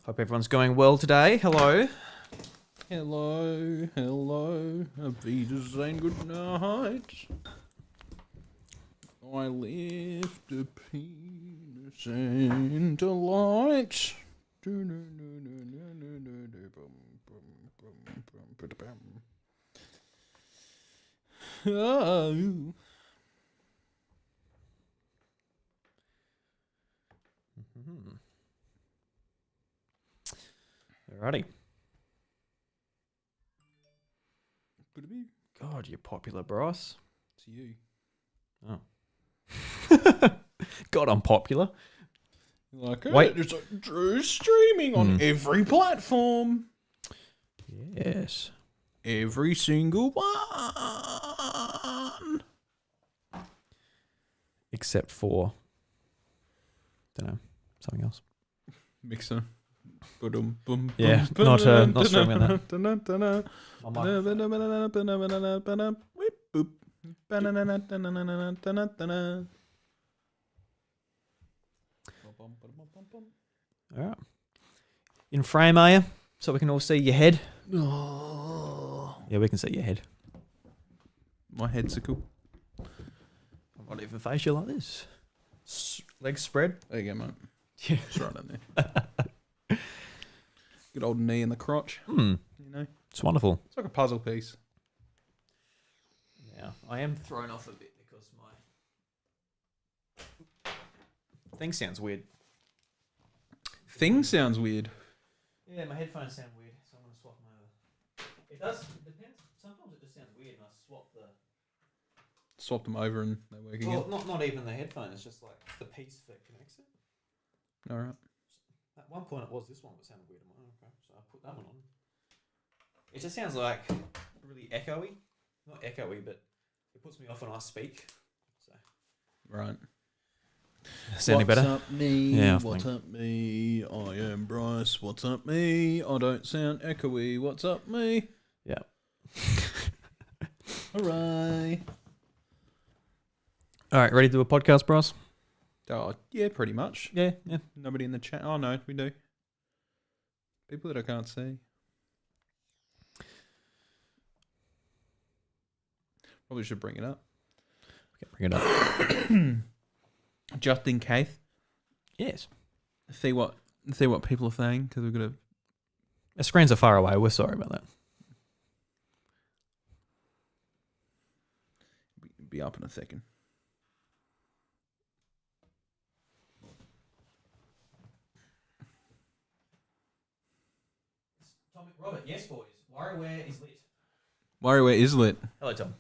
Hope everyone's going well today. Hello. Hello, hello, Avita saying good night. I lift a penis into light. Oh. Alrighty. God, you're popular, Bryce. It's you. Oh. God, I'm popular. Like, Wait. it's like Drew streaming on every platform. Yes. Every single one. Except for, don't know, something else. Mixer. Yeah, not streaming that. Alright. In frame, are you? So we can all see your head? Oh. Yeah, we can see your head. My head's a cool. I might even face you like this. Legs spread. There you go, mate. Yeah. It's right in there. Good old knee in the crotch. You know? It's wonderful. It's like a puzzle piece. Yeah, I am thrown off a bit because my thing sounds weird. Thing sounds weird. Yeah, my headphones sound weird, so I'm going to swap them over. It does, it depends. Sometimes it just sounds weird and I swap the... Swap them over and they work again. Well, not even the headphone, it's just like the piece that connects it. Alright. At one point it was this one that sounded weird. I'm like, okay, so I put that one on. It just sounds like really echoey. Not echoey, but it puts me off when I speak. So. Right. Sounding better? What's up, me? Yeah, What's up, me? I am Bryce. What's up, me? I don't sound echoey. What's up, me? Yeah. Hooray. Alright, ready to do a podcast, Bryce? Oh, yeah, pretty much. Yeah. Nobody in the chat. Oh, no, we do. People that I can't see. Probably should bring it up. Okay, bring it up. Just in case. Yes. See what people are saying, because we've got to... The screens are far away. We're sorry about that. Be up in a second. Tommy, Robert, yes, boys. WarioWare is lit. WarioWare is lit. Hello, Tom.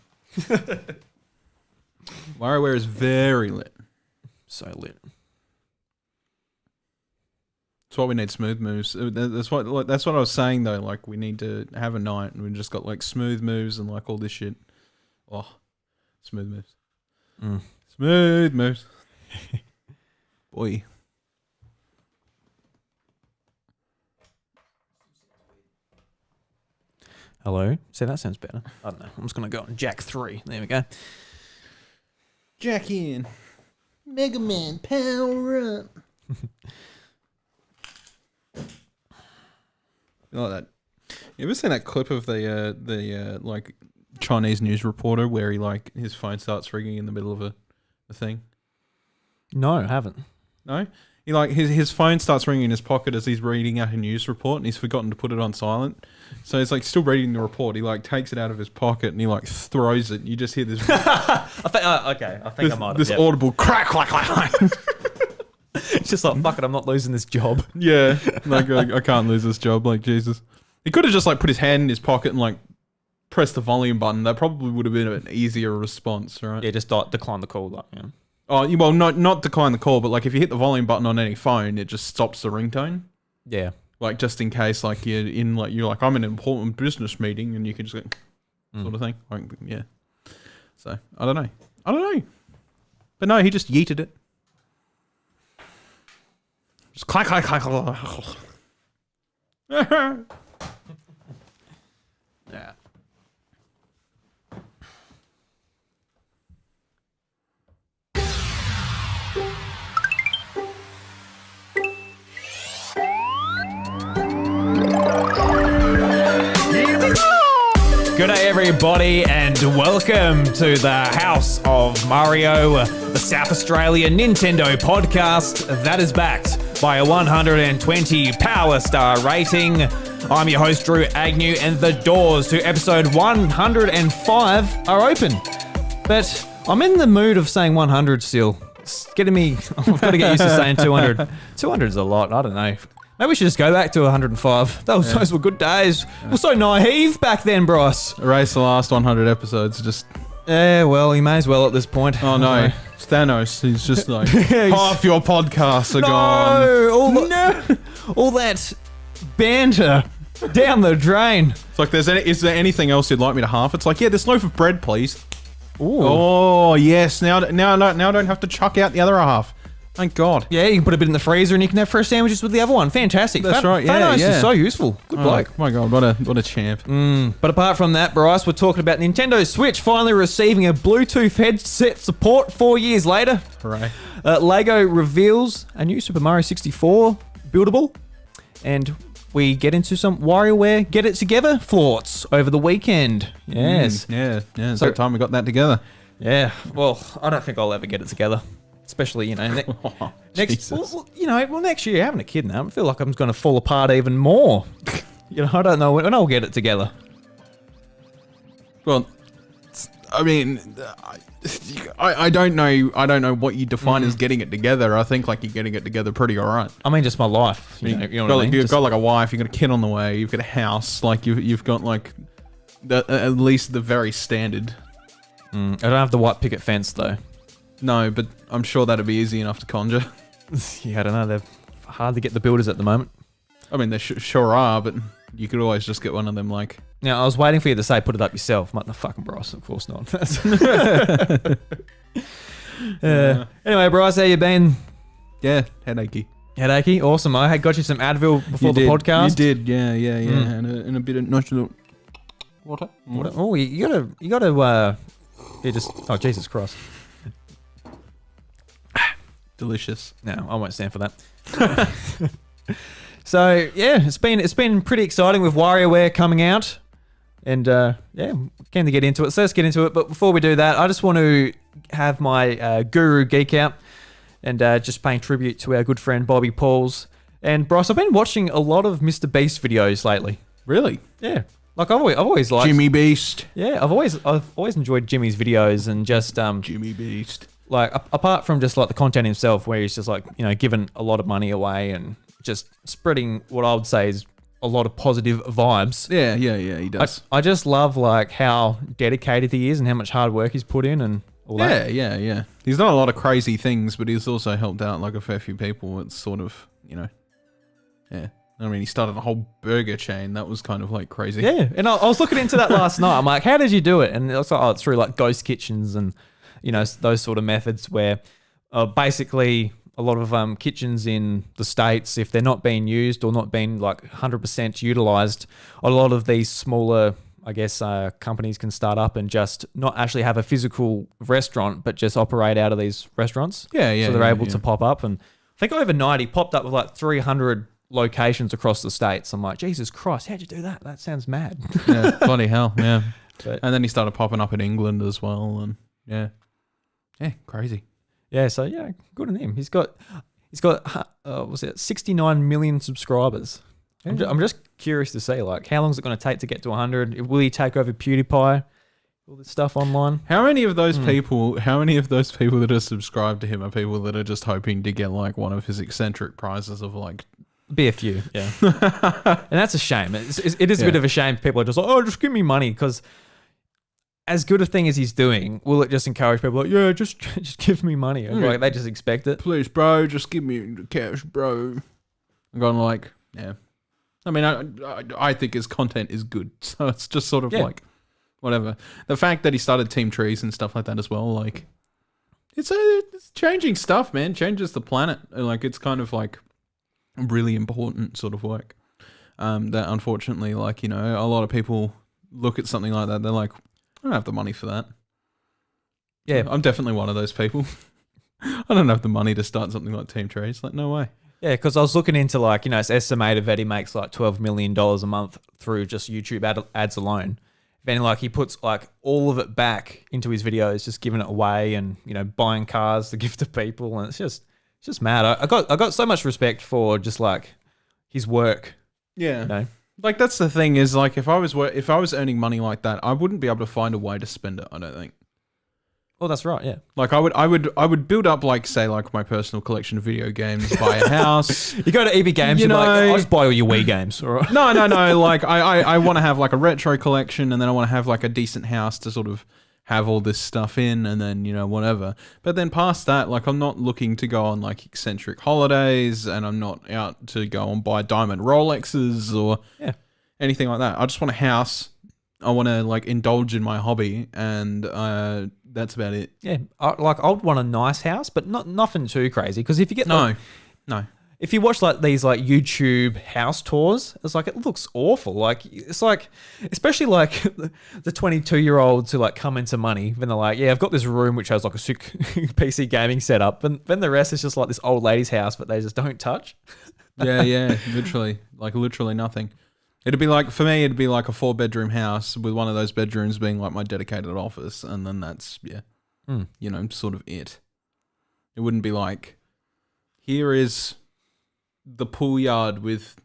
WarioWare is very lit. So lit. That's why we need smooth moves. That's what I was saying though. Like we need to have a night, and we just got like smooth moves and like all this shit. Oh, smooth moves. Smooth moves. Boy. Hello. See, that sounds better. I don't know. I'm just gonna go on Jack 3. There we go. Jack in. Mega Man, power up. You like that? You ever seen that clip of the like Chinese news reporter where he like his phone starts ringing in the middle of a thing? No, I haven't. No? He like his phone starts ringing in his pocket as he's reading out a news report, and he's forgotten to put it on silent. So he's like still reading the report. He like takes it out of his pocket and he like throws it. And you just hear this. I think I might have. This audible crack, clack, clack. It's just like, fuck it, I'm not losing this job. Yeah, like I can't lose this job. Like Jesus, he could have just like put his hand in his pocket and like pressed the volume button. That probably would have been an easier response, right? Yeah, just decline the call. Like, yeah. Oh, well, not decline the call, but like if you hit the volume button on any phone, it just stops the ringtone. Yeah. Like just in case, like you're like I'm in an important business meeting, and you can just go sort of thing. Like, yeah. So I don't know, but no, he just yeeted it. Just clack, clack, clack, clack. Yeah. G'day everybody and welcome to the House of Mario, the South Australian Nintendo podcast that is backed by a 120 Power Star rating. I'm your host Drew Agnew and the doors to episode 105 are open. But I'm in the mood of saying 100 still. It's getting me, I've got to get used to saying 200. 200 is a lot, I don't know. Maybe we should just go back to 105. Those were good days. We're so naive back then, Bryce. Erase the last 100 episodes. Just Well, you may as well at this point. oh no, it's Thanos. He's just like half your podcasts are gone. All that banter down the drain. It's like, is there anything else you'd like me to half? It's like, yeah, this loaf of bread, please. Ooh. Oh yes, now I don't have to chuck out the other half. Thank God. Yeah, you can put a bit in the freezer and you can have fresh sandwiches with the other one. Fantastic. That's right. Yeah, Thanos yeah. is so useful. Good bloke. Oh my God, what a champ. But apart from that, Bryce, we're talking about Nintendo Switch finally receiving a Bluetooth headset support 4 years later. Hooray. Lego reveals a new Super Mario 64 buildable, and we get into some WarioWare Get It Together thoughts over the weekend. Yes. Yeah. It's that time we got that together. Yeah. Well, I don't think I'll ever get it together. Especially, next next year, having a kid now, I feel like I'm going to fall apart even more. I don't know when I'll get it together. Well, I mean, I don't know what you define as getting it together. I think like you're getting it together pretty alright. I mean, just my life. You know what I mean? You've got like a wife, you've got a kid on the way, you've got a house, like you've got like at least the very standard. I don't have the white picket fence though. No, but I'm sure that'd be easy enough to conjure. Yeah, I don't know. They're hard to get the builders at the moment. I mean, they sure are, but you could always just get one of them, like... Now, I was waiting for you to say put it up yourself. I'm like, no fucking Bryce, of course not. Anyway, Bryce, how you been? Yeah, headachy. Headachy? Awesome. I had got you some Advil before the podcast. You did, yeah. And a bit of nice little... Water? Oh, you gotta, oh, Jesus Christ. Delicious. No, I won't stand for that. So yeah, it's been pretty exciting with WarioWare coming out, and keen to get into it. So let's get into it. But before we do that, I just want to have my guru geek out and just paying tribute to our good friend Bobby Pauls. And Bryce, I've been watching a lot of Mr. Beast videos lately. Really? Yeah. Like I've always liked Jimmy Beast. Yeah, I've always enjoyed Jimmy's videos and just Jimmy Beast. Like apart from just like the content himself, where he's just like giving a lot of money away and just spreading what I would say is a lot of positive vibes. Yeah, he does. I just love like how dedicated he is and how much hard work he's put in and all that. Yeah. He's done a lot of crazy things, but he's also helped out like a fair few people. It's sort of yeah. I mean, he started a whole burger chain. That was kind of like crazy. Yeah, and I was looking into that last night. I'm like, how did you do it? And it's like, it's through like ghost kitchens and those sort of methods where basically a lot of kitchens in the States, if they're not being used or not being like 100% utilized, a lot of these smaller, I guess, companies can start up and just not actually have a physical restaurant, but just operate out of these restaurants. Yeah. So they're able to pop up. And I think overnight he popped up with like 300 locations across the States. I'm like, Jesus Christ, how'd you do that? That sounds mad. Yeah, bloody hell, yeah. But, and then he started popping up in England as well, and yeah, crazy. Yeah, so yeah, good on him. He's got 69 million subscribers. Yeah. I'm just curious to see like how long is it going to take to get to 100? Will he take over PewDiePie? All this stuff online. How many of those people? How many of those people that are subscribed to him are people that are just hoping to get like one of his eccentric prizes of like? Be a few, yeah. And that's a shame. It is a bit of a shame. People are just like, oh, just give me money, because as good a thing as he's doing, will it just encourage people like, yeah, just give me money? Like they just expect it. Please, bro, just give me the cash, bro. I'm going like, yeah. I mean, I think his content is good, so it's just sort of like, whatever. The fact that he started Team Trees and stuff like that as well, like, it's changing stuff, man. Changes the planet. Like, it's kind of like really important sort of work. That unfortunately, like, a lot of people look at something like that, they're like, I don't have the money for that. Yeah, I'm definitely one of those people. I don't have the money to start something like Team Trees. Like, no way. Yeah, because I was looking into like, it's estimated that he makes like $12 million a month through just YouTube ads alone. then like he puts like all of it back into his videos, just giving it away and, you know, buying cars to give to people. And it's just mad. I got so much respect for just like his work. Yeah. You know? Like that's the thing is like if I was earning money like that, I wouldn't be able to find a way to spend it, I don't think. Oh, that's right. Yeah. Like I would build up like say like my personal collection of video games, buy a house. You go to EB Games, you're like, I'll just buy all your Wii games. All right. No. Like I want to have like a retro collection, and then I want to have like a decent house to sort of have all this stuff in, and then, you know, whatever. But then past that, like I'm not looking to go on like eccentric holidays, and I'm not out to go and buy diamond Rolexes or anything like that. I just want a house. I want to like indulge in my hobby, and that's about it. Yeah, like I'd want a nice house, but nothing too crazy. Because if you get no, if you watch like these like YouTube house tours, it's like it looks awful. Like it's like, especially like the 22-year-olds who like come into money, when they're like, yeah, I've got this room which has like a sick PC gaming setup, and then the rest is just like this old lady's house, but they just don't touch. Yeah, literally nothing. It'd be like, for me, it'd be like a 4-bedroom house with one of those bedrooms being like my dedicated office. And then that's, you know, sort of it. It wouldn't be like, here is the pool yard with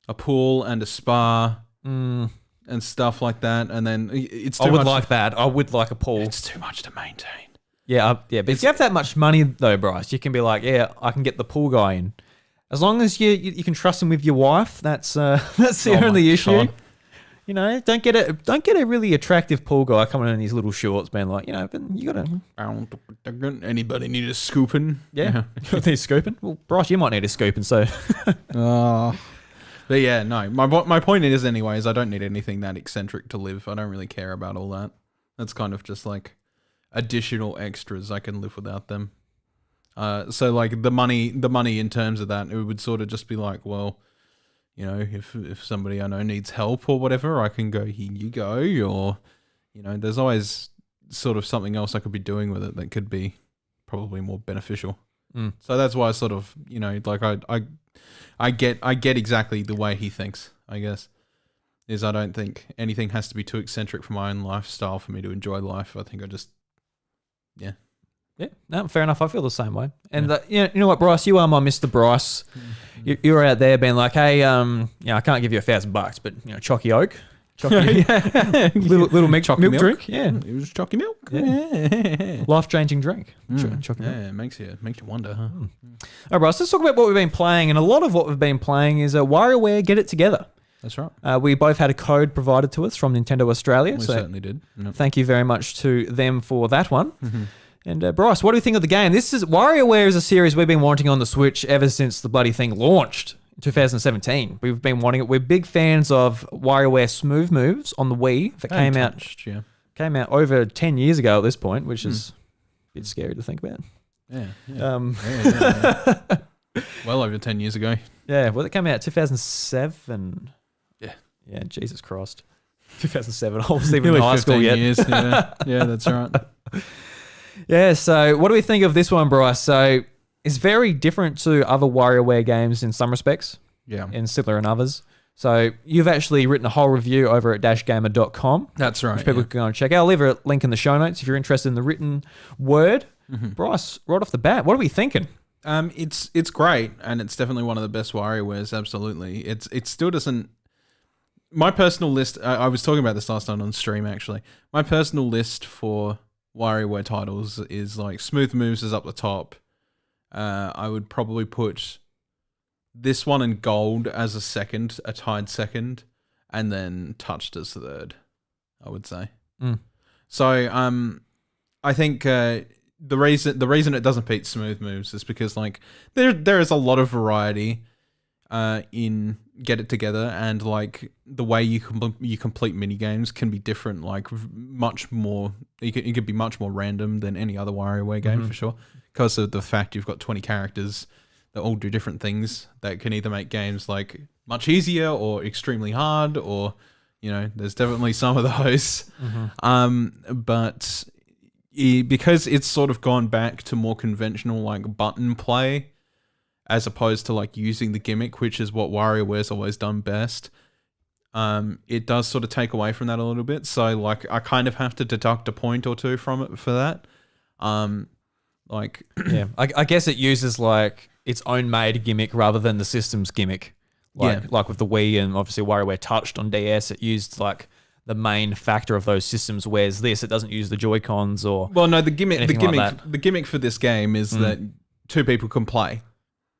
a pool and a spa and stuff like that. And then it's too much. I would like a pool. It's too much to maintain. Yeah, but if you have that much money though, Bryce, you can be like, yeah, I can get the pool guy in. As long as you can trust him with your wife, that's the only issue. God. You know, don't get a really attractive pool guy coming in his little shorts, being like, you know, but you gotta. Anybody need a scooping? Yeah, you need a scooping. Well, Bryce, you might need a scooping. So. But yeah, no. My point is, anyways, I don't need anything that eccentric to live. I don't really care about all that. That's kind of just like additional extras. I can live without them. So like the money in terms of that, it would sort of just be like, well, you know, if somebody I know needs help or whatever, I can go, here you go, or, you know, there's always sort of something else I could be doing with it that could be probably more beneficial. So that's why I sort of, you know, like I get exactly the way he thinks, I guess, is I don't think anything has to be too eccentric for my own lifestyle for me to enjoy life. I think I just, yeah. Yeah, no, fair enough. I feel the same way. And you know what, Bryce, you are my Mr. Bryce. You're out there being like, hey, I can't give you $1,000, but you know, Chalky Oak, little milk drink. Yeah, it was chalky milk. Yeah. Life-changing drink. Chalky milk. Yeah, it makes you wonder, huh? All right, Bryce, let's talk about what we've been playing. And a lot of what we've been playing is WarioWare Get It Together. That's right. We both had a code provided to us from Nintendo Australia. We certainly did. Yep. Thank you very much to them for that one. And Bryce, what do you think of the game? WarioWare is a series we've been wanting on the Switch ever since the bloody thing launched in 2017. We've been wanting it. We're big fans of WarioWare Smooth Moves on the Wii that came out over 10 years ago at this point, which is a bit scary to think about. Yeah. Well over 10 years ago. Yeah, well, it came out 2007. Yeah, Jesus Christ. 2007. I wasn't even in high school yet. Years, yeah, that's right. Yeah, so what do we think of this one, Bryce? So it's very different to other WarioWare games in some respects. Yeah. And similar in others. So you've actually written a whole review over at dashgamer.com. That's right. Which people can go and check out. I'll leave a link in the show notes if you're interested in the written word. Bryce, right off the bat, what are we thinking? It's great, and it's definitely one of the best WarioWares, absolutely. It still doesn't... My personal list... I was talking about this last night on stream, actually. My personal list for WarioWare titles is like Smooth Moves is up the top. I would probably put this one in gold as a tied second, and then Touched as third, I would say. So I think the reason it doesn't beat Smooth Moves is because like there is a lot of variety in Get It Together, and like the way you complete mini games can be different, like much more. It could be much more random than any other WarioWare game for sure, because of the fact you've got 20 characters that all do different things that can either make games like much easier or extremely hard, or you know, there's definitely some of those. But because it's sort of gone back to more conventional like button play, as opposed to like using the gimmick, which is what WarioWare's always done best. it does sort of take away from that a little bit. So like I kind of have to deduct a point or two from it for that. I guess it uses like its own made gimmick rather than the system's gimmick. Like with the Wii and obviously WarioWare touched on DS, it used like the main factor of those systems. Whereas this, it doesn't use the Joy-Cons or the gimmick for this game is that 2 people can play.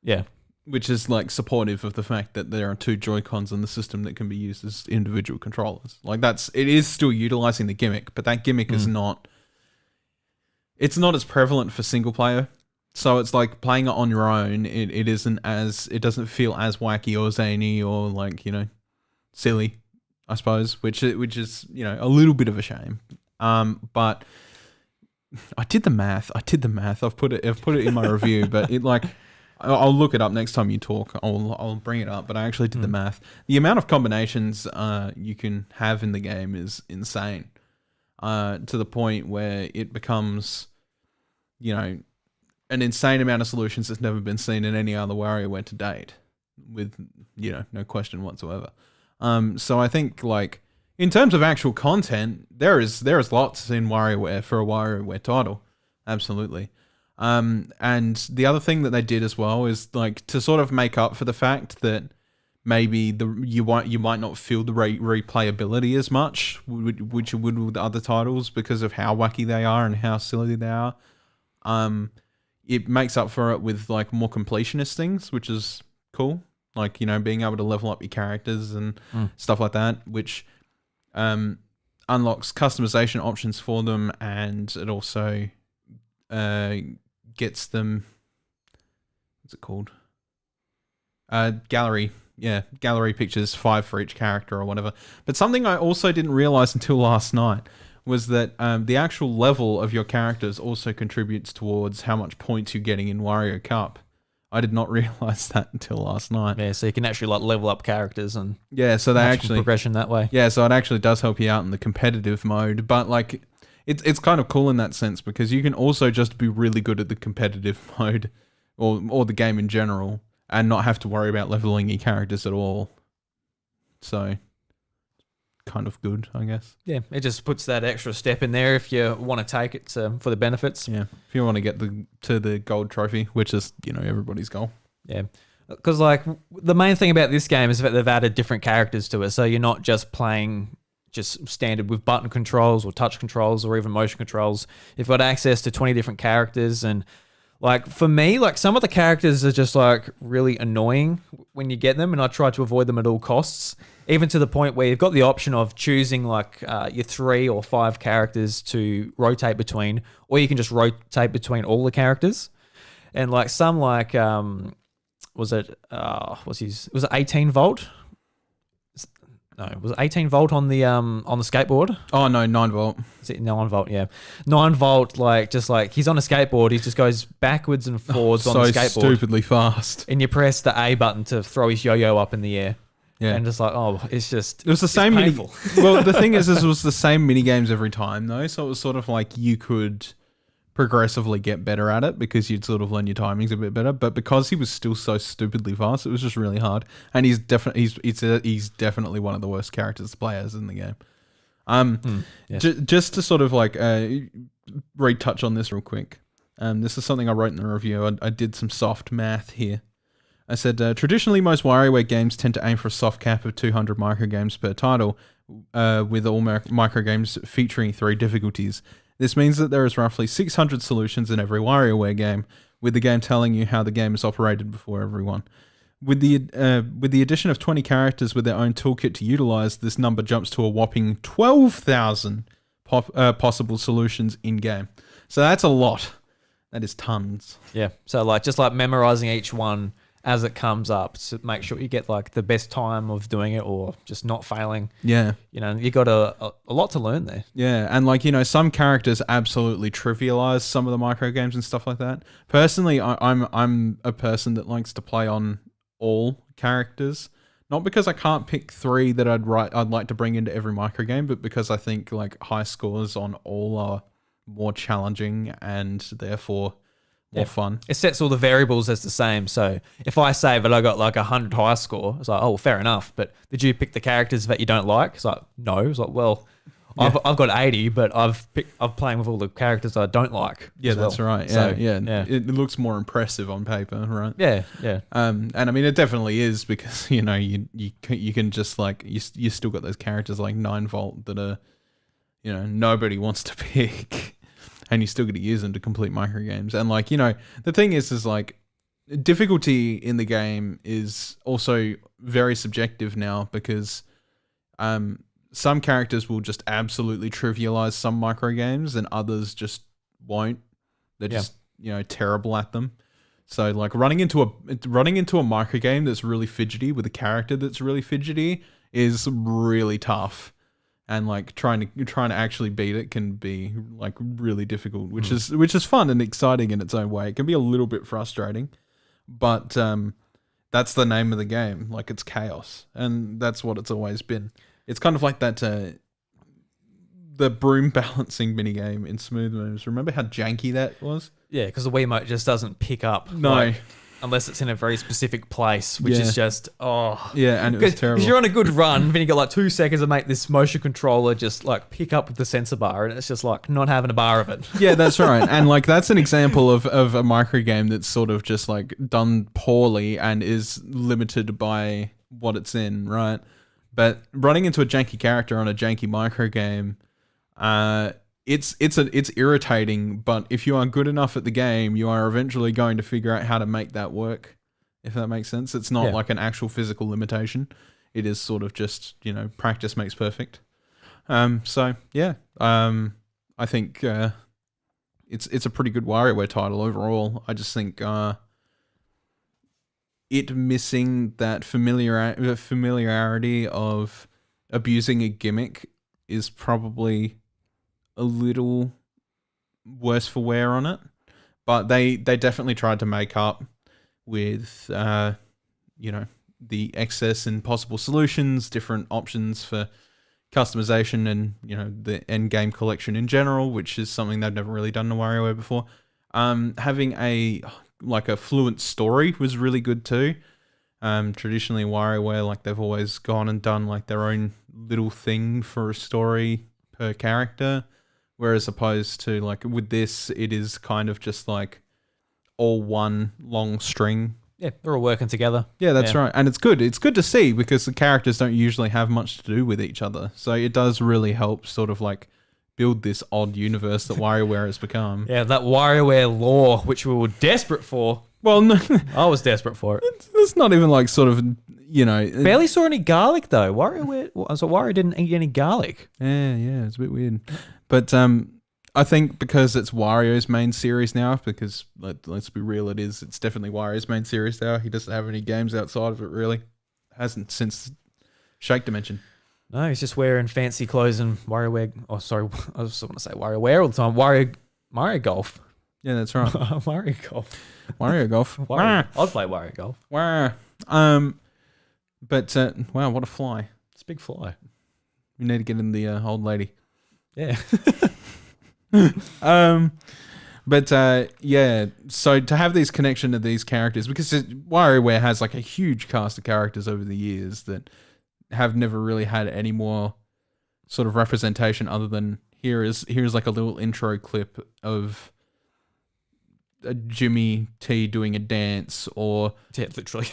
Yeah. Which is like supportive of the fact that there are 2 Joy-Cons in the system that can be used as individual controllers. Like it is still utilizing the gimmick, but that gimmick is not. It's not as prevalent for single player. So it's like playing it on your own. It doesn't feel as wacky or zany or like, silly, I suppose, which is, a little bit of a shame. But I did the math. I've put it in my review, but it like, I'll look it up next time you talk. I'll bring it up, but I actually did the math. The amount of combinations you can have in the game is insane. To the point where it becomes, an insane amount of solutions that's never been seen in any other WarioWare to date, with no question whatsoever. So I think like in terms of actual content, there is lots in WarioWare for a WarioWare title, absolutely. And the other thing that they did as well is like to sort of make up for the fact that maybe you might not feel the replayability as much, which you would with other titles because of how wacky they are and how silly they are. It makes up for it with like more completionist things, which is cool. Like, being able to level up your characters and stuff like that, which unlocks customization options for them, and it also gets them, what's it called? Gallery. Yeah, gallery pictures, 5 for each character or whatever. But something I also didn't realize until last night was that the actual level of your characters also contributes towards how much points you're getting in Wario Cup. I did not realize that until last night. Yeah, so you can actually like level up characters and so they actually progression that way. Yeah, so it actually does help you out in the competitive mode, but like it's kind of cool in that sense because you can also just be really good at the competitive mode or the game in general and not have to worry about leveling your characters at all. So kind of good, I guess. Yeah, it just puts that extra step in there if you want to take it for the benefits. Yeah, if you want to get to the gold trophy, which is everybody's goal. Yeah, because like the main thing about this game is that they've added different characters to it, so you're not just playing just standard with button controls or touch controls or even motion controls. You've got access to 20 different characters, and like for me, like some of the characters are just like really annoying when you get them, and I try to avoid them at all costs. Even to the point where you've got the option of choosing like your 3 or 5 characters to rotate between, or you can just rotate between all the characters. And like some like was it 18 volt? No, was it 18 volt on the skateboard? Oh no, 9 volt. Is it 9 volt? Yeah, 9 volt. Like just like he's on a skateboard, he just goes backwards and forwards on the skateboard, so stupidly fast. And you press the A button to throw his yo-yo up in the air. Yeah, and just like it was the same painful. Well, the thing is, it was the same mini games every time though, so it was sort of like you could progressively get better at it because you'd sort of learn your timings a bit better. But because he was still so stupidly fast, it was just really hard. And he's definitely one of the worst characters to play as in the game. Just to sort of like retouch on this real quick. This is something I wrote in the review. I did some soft math here. I said, traditionally, most WarioWare games tend to aim for a soft cap of 200 microgames per title, with all microgames featuring 3 difficulties. This means that there is roughly 600 solutions in every WarioWare game, with the game telling you how the game is operated before everyone. With the addition of 20 characters with their own toolkit to utilize, this number jumps to a whopping 12,000 possible solutions in-game. So that's a lot. That is tons. Yeah, so like just like memorizing each one as it comes up to make sure you get like the best time of doing it or just not failing. Yeah. You got a lot to learn there. Yeah. And like, some characters absolutely trivialize some of the micro games and stuff like that. Personally, I'm a person that likes to play on all characters, not because I can't pick 3 that I'd like to bring into every micro game, but because I think like high scores on all are more challenging and therefore more fun. It sets all the variables as the same. So if I say that I got like 100 high score, it's like, oh, fair enough. But did you pick the characters that you don't like? It's like, no. It's like, well, I've got 80, but I'm playing with all the characters I don't like. Yeah, as well. that's right. So, yeah. It looks more impressive on paper, right? Yeah. And I mean, it definitely is because you can just like you still got those characters like 9-volt that are nobody wants to pick, and you still get to use them to complete microgames. And like the thing is like difficulty in the game is also very subjective now because some characters will just absolutely trivialize some micro games and others just won't. They're just, terrible at them. So like running into a micro game that's really fidgety with a character that's really fidgety is really tough. And like trying to actually beat it can be like really difficult, which is fun and exciting in its own way. It can be a little bit frustrating, but that's the name of the game. Like it's chaos, and that's what it's always been. It's kind of like that the broom balancing minigame in Smooth Moves. Remember how janky that was? Yeah, because the Wiimote just doesn't pick up. No. Unless it's in a very specific place, which is just, Yeah, and it was terrible. Because you're on a good run, then you got like 2 seconds to make this motion controller just like pick up with the sensor bar, and it's just like not having a bar of it. Yeah, that's right. And like that's an example of a micro game that's sort of just like done poorly and is limited by what it's in, right? But running into a janky character on a janky micro game, it's irritating. But if you are good enough at the game, you are eventually going to figure out how to make that work. If that makes sense, it's not like an actual physical limitation. It is sort of just practice makes perfect. So yeah, I think it's a pretty good WarioWare title overall. I just think it missing that familiarity of abusing a gimmick is probably a little worse for wear on it, but they definitely tried to make up with the excess and possible solutions, different options for customization, and the end game collection in general, which is something they've never really done in WarioWare before. Having a fluent story was really good too. Traditionally WarioWare, like they've always gone and done like their own little thing for a story per character, whereas opposed to like with this, it is kind of just like all one long string. Yeah, they're all working together. Yeah, that's right. And it's good. It's good to see because the characters don't usually have much to do with each other. So it does really help sort of like build this odd universe that WarioWare has become. Yeah, that WarioWare lore, which we were desperate for. Well, no, I was desperate for it. It's not even like sort of, Barely saw any garlic though. Wario didn't eat any garlic. Yeah, it's a bit weird. But I think because it's Wario's main series now, because let's be real, it's definitely Wario's main series now. He doesn't have any games outside of it really. Hasn't since Shake Dimension. No, he's just wearing fancy clothes and WarioWare. Oh, sorry, I was want to say WarioWare all the time. Mario Golf. Yeah, that's right. Mario Golf. Wario Golf. I'd play Wario Golf. But wow, what a fly! It's a big fly. We need to get in the old lady. Yeah. But yeah, so to have this connection to these characters, because WarioWare has like a huge cast of characters over the years that have never really had any more sort of representation other than here's like a little intro clip of a Jimmy T doing a dance, or literally.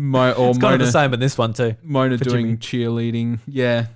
It's kind of the same in this one too. Mona doing cheerleading. Yeah.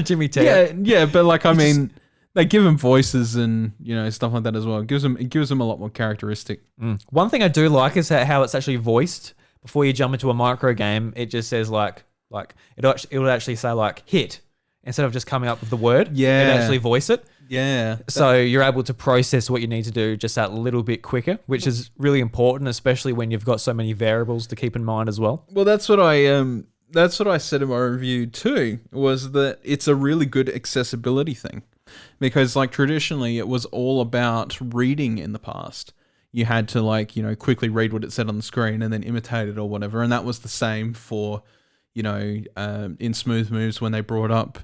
Jimmy T. Yeah, but like I mean, they give them voices and stuff like that as well. It gives them a lot more characteristic. One thing I do like is how it's actually voiced. Before you jump into a micro game, it just says like it would actually say like hit instead of just coming up with the word. Yeah, it actually voice it. Yeah. So you're able to process what you need to do just that little bit quicker, which is really important, especially when you've got so many variables to keep in mind as well. Well, that's what I said in my review too, was that it's a really good accessibility thing. Because like traditionally it was all about reading in the past. You had to like, quickly read what it said on the screen and then imitate it or whatever. And that was the same for, in Smooth Moves when they brought up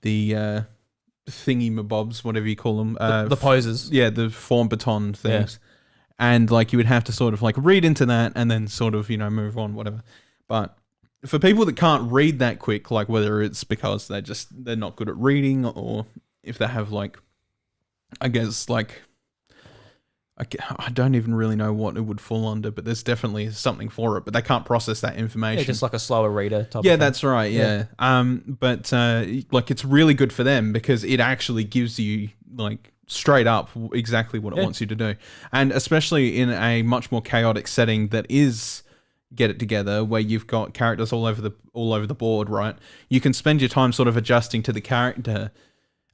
the thingy mabobs, whatever you call them. The poses. Yeah, the form baton things. and like you would have to sort of like read into that and then sort of move on, whatever. But for people that can't read that quick, like whether it's because they're not good at reading, or if they have like, I guess like, I don't even really know what it would fall under, but there's definitely something for it, but they can't process that information. Yeah, just like a slower reader type of Yeah, thing. that's right. Yeah. But like it's really good for them because it actually gives you like straight up exactly what it wants you to do. And especially in a much more chaotic setting that is Get It Together, where you've got characters all over the board, right? You can spend your time sort of adjusting to the character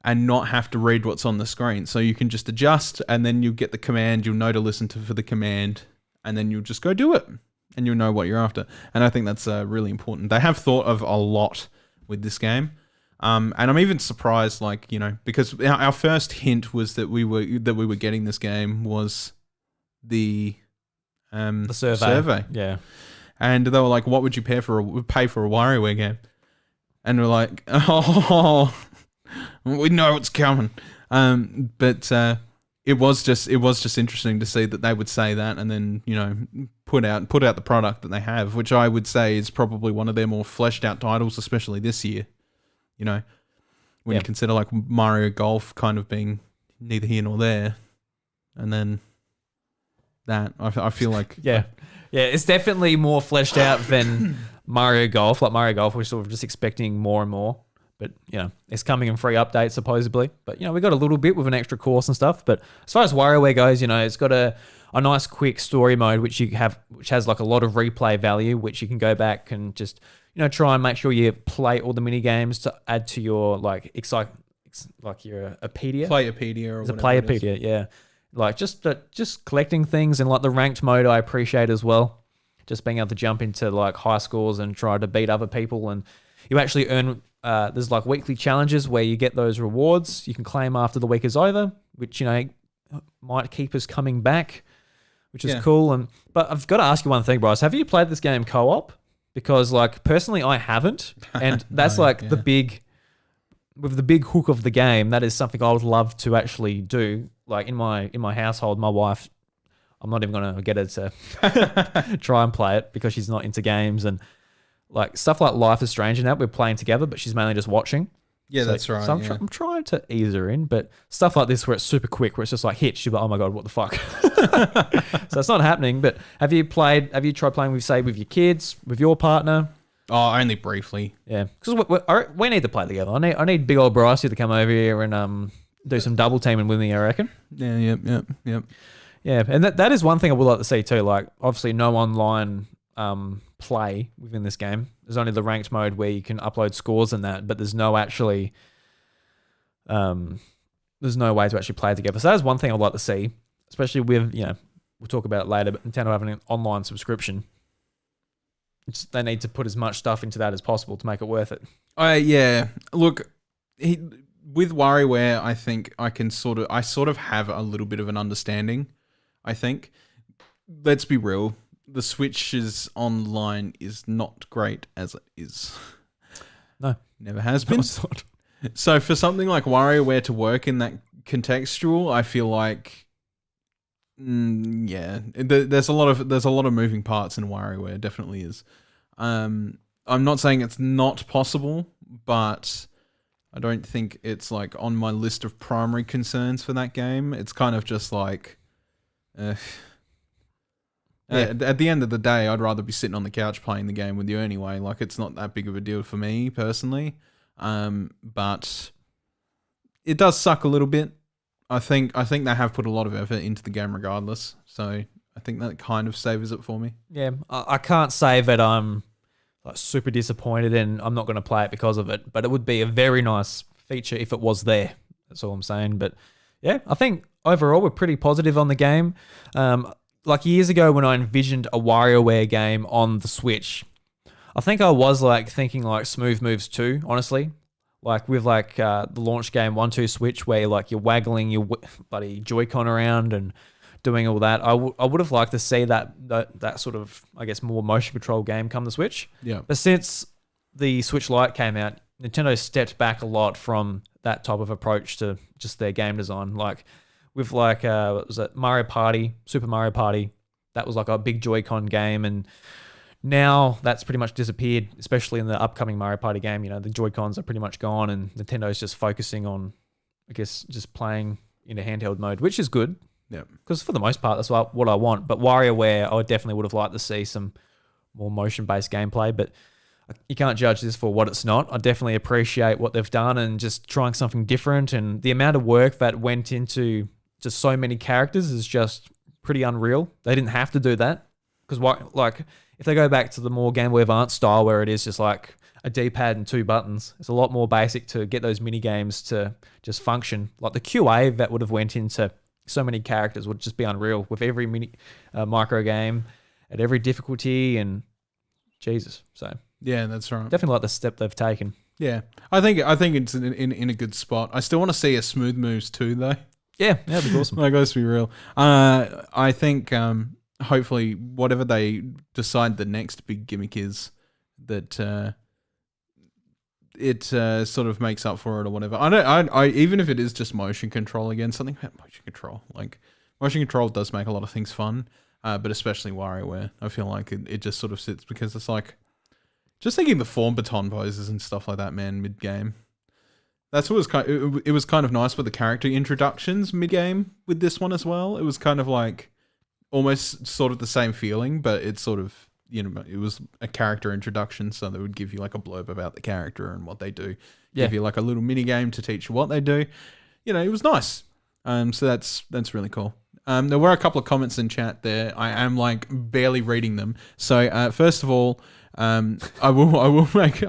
and not have to read what's on the screen. So you can just adjust, and then you get the command, you'll know to listen to for the command, and then you'll just go do it, and you'll know what you're after. And I think that's really important. They have thought of a lot with this game. And I'm even surprised, like, because our first hint was that we were getting this game was the survey. Yeah. And they were like, what would you pay for a WarioWare game? And we're like, oh, we know it's coming. But it was just interesting to see that they would say that and then, put out the product that they have, which I would say is probably one of their more fleshed out titles, especially this year. When you consider like Mario Golf kind of being neither here nor there. And then that, I feel like... Yeah, it's definitely more fleshed out than Mario Golf. Like Mario Golf, we're sort of just expecting more and more. But, it's coming in free updates, supposedly. But, we got a little bit with an extra course and stuff. But as far as WarioWare goes, it's got a nice quick story mode, which has like a lot of replay value, which you can go back and just, try and make sure you play all the mini games to add to your, like, your Apedia. Playapedia or It's a whatever Playapedia, yeah. Like, just collecting things, and like the ranked mode I appreciate as well. Just being able to jump into like high scores and try to beat other people, and you actually earn there's like weekly challenges where you get those rewards you can claim after the week is over, which might keep us coming back, which is cool. But I've got to ask you one thing, Bryce. Have you played this game co-op? Because like personally I haven't, and that's the big hook of the game. That is something I would love to actually do. Like in my household, my wife, I'm not even going to get her to try and play it because she's not into games, and like stuff like Life is Strange and that we're playing together, but she's mainly just watching. Yeah, that's right. So I'm trying to ease her in, but stuff like this where it's super quick, where it's just like hit, she'll be like, oh my God, what the fuck? So it's not happening. But have you tried playing with your kids, with your partner? Oh, only briefly. Yeah, because we need to play together. I need big old Bryce to come over here and do some double teaming with me, I reckon. Yeah, yep. Yeah, and that is one thing I would like to see too. Like, obviously, no online play within this game. There's only the ranked mode where you can upload scores and that, but there's no actually, there's no way to actually play together. So that's one thing I'd like to see, especially with, we'll talk about it later, but Nintendo having an online subscription. They need to put as much stuff into that as possible to make it worth it. Yeah. Look, with WarioWare, I think I sort of have a little bit of an understanding. I think, let's be real, the Switch's online is not great as it is. No, never has been. So for something like WarioWare to work in that contextual, I feel like, there's a lot of moving parts in WarioWare. Definitely is. I'm not saying it's not possible, but I don't think it's like on my list of primary concerns for that game. It's kind of just like, at the end of the day, I'd rather be sitting on the couch playing the game with you anyway. Like, it's not that big of a deal for me personally. But it does suck a little bit. I think they have put a lot of effort into the game regardless. So I think that kind of savors it for me. Yeah, I can't say that I'm like super disappointed and I'm not going to play it because of it, but it would be a very nice feature if it was there. That's all I'm saying. But yeah, I think overall we're pretty positive on the game. Like years ago when I envisioned a WarioWare game on the Switch, I think I was like thinking like Smooth Moves 2, honestly. Like with like the launch game 1-2 Switch where like you're waggling your bloody Joy-Con around and doing all that. I would have liked to see that sort of, I guess, more motion control game come to Switch. Yeah. But since the Switch Lite came out, Nintendo stepped back a lot from that type of approach to just their game design. Like with like what was it, Mario Party, Super Mario Party. That was like a big Joy-Con game, and now that's pretty much disappeared, especially in the upcoming Mario Party game. You know, the Joy-Cons are pretty much gone, and Nintendo's just focusing on, I guess, just playing in a handheld mode, which is good. Yeah. Because for the most part, that's what I want. But WarioWare, I definitely would have liked to see some more motion-based gameplay, but you can't judge this for what it's not. I definitely appreciate what they've done and just trying something different, and the amount of work that went into just so many characters is just pretty unreal. They didn't have to do that, because like if they go back to the more Game Boy Advance style where it is just like a D-pad and 2 buttons, it's a lot more basic to get those mini games to just function. Like the QA that would have went into so many characters would just be unreal with every mini micro game at every difficulty, and Jesus. So Yeah, that's right. definitely like the step they've taken. Yeah, I think it's in a good spot. I still want to see a Smooth Moves 2 though. Yeah, that'd be awesome. Like, let's be real. I think hopefully whatever they decide the next big gimmick is, that it sort of makes up for it or whatever. I even if it is just motion control again, something about motion control. Like motion control does make a lot of things fun, but especially WarioWare. I feel like it just sort of sits, because it's like, just thinking the form baton poses and stuff like that, man, mid game. That's what it was kind of nice with the character introductions mid game with this one as well. It was kind of like almost sort of the same feeling, but it's sort of, you know, it was a character introduction, so they would give you like a blurb about the character and what they do. Yeah. Give you like a little mini game to teach you what they do. You know, it was nice. So that's really cool. There were a couple of comments in chat there. I am like barely reading them. So first of all, I will make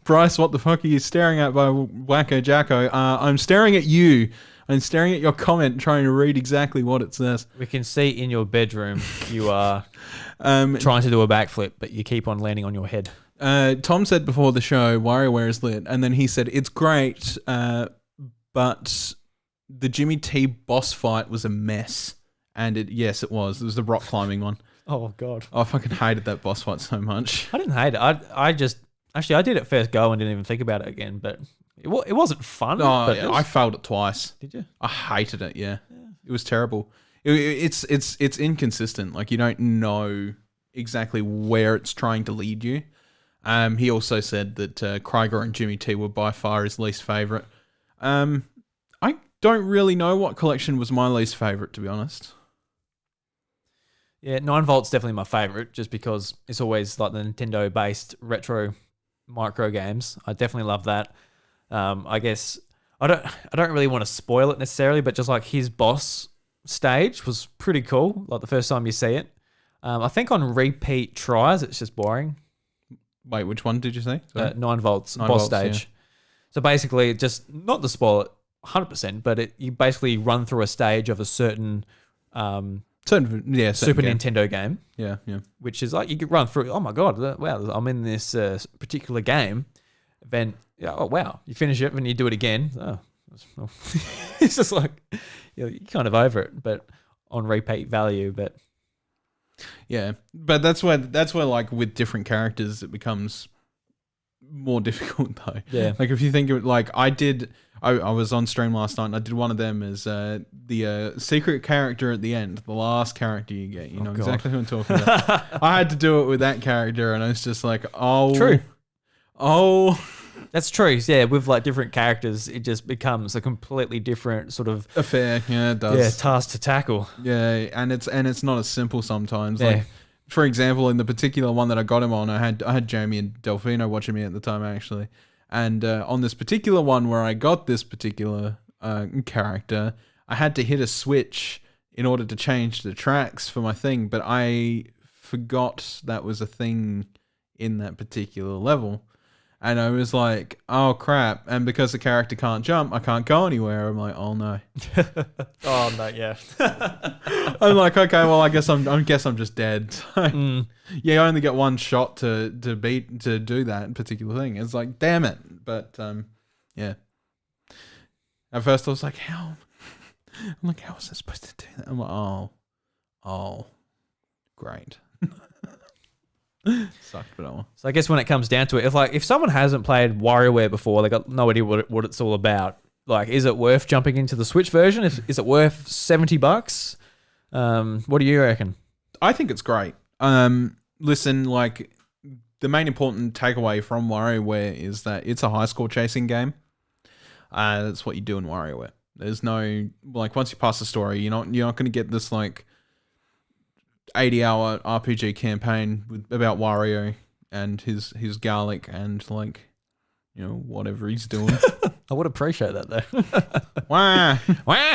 Bryce, what the fuck are you staring at by Wacko Jacko? I'm staring at you. I'm staring at your comment, trying to read exactly what it says. We can see in your bedroom you are trying to do a backflip, but you keep on landing on your head. Tom said before the show, WarioWare is lit, and then he said it's great, but the Jimmy T boss fight was a mess. And yes, it was. It was the rock climbing one. Oh God! I fucking hated that boss fight so much. I didn't hate it. I just actually I did it first go and didn't even think about it again. But it wasn't fun. Oh, but yeah, I failed it twice. Did you? I hated it. Yeah, it was terrible. It's inconsistent. Like, you don't know exactly where it's trying to lead you. He also said that Krieger and Jimmy T were by far his least favorite. I don't really know what collection was my least favorite, to be honest. Yeah, 9 Volt's definitely my favorite, just because it's always like the Nintendo-based retro micro games. I definitely love that. I guess I don't really want to spoil it necessarily, but just like his boss stage was pretty cool. Like the first time you see it. I think on repeat tries, it's just boring. Wait, which one did you say? 9 Volts 9 boss volts, stage. yeah. So basically, just not to spoil it 100%, but you basically run through a stage of a certain Super game. Nintendo game. Yeah. Which is like you could run through. Oh my God! Wow, I'm in this particular game. Then oh wow, you finish it and you do it again. Oh, it's just like you're kind of over it, but on repeat value. But yeah, but that's where like with different characters it becomes more difficult though. Yeah, like if you think of it, like I was on stream last night and I did one of them as the secret character at the end, the last character you get. You know exactly who I'm talking about. I had to do it with that character and I was just like, oh. True. Oh. That's true. Yeah, with like different characters, it just becomes a completely different sort of affair. Yeah, it does. Yeah, task to tackle. Yeah, and it's not as simple sometimes. Yeah. Like, for example, in the particular one that I got him on, I had Jamie and Delfino watching me at the time actually. And on this particular one where I got this particular character, I had to hit a switch in order to change the tracks for my thing, but I forgot that was a thing in that particular level. And I was like, oh crap. And because the character can't jump, I can't go anywhere. I'm like, oh no. Oh no, yeah. I'm like, okay, well, I guess I'm just dead. Yeah, you only get one shot to do that particular thing. It's like, damn it. But yeah. At first I was like, how? I'm like, how was I supposed to do that? I'm like, oh, great. Sucked, but oh. So I guess when it comes down to it, if someone hasn't played WarioWare before, they got no idea what it's all about. Like, is it worth jumping into the Switch version? Is it worth $70? What do you reckon? I think it's great. Listen, like, the main important takeaway from WarioWare is that it's a high score chasing game. That's what you do in WarioWare. There's no, like, once you pass the story, you're not going to get this like 80-hour RPG campaign about Wario and his garlic and, like, you know, whatever he's doing. I would appreciate that though. Wah. Wah.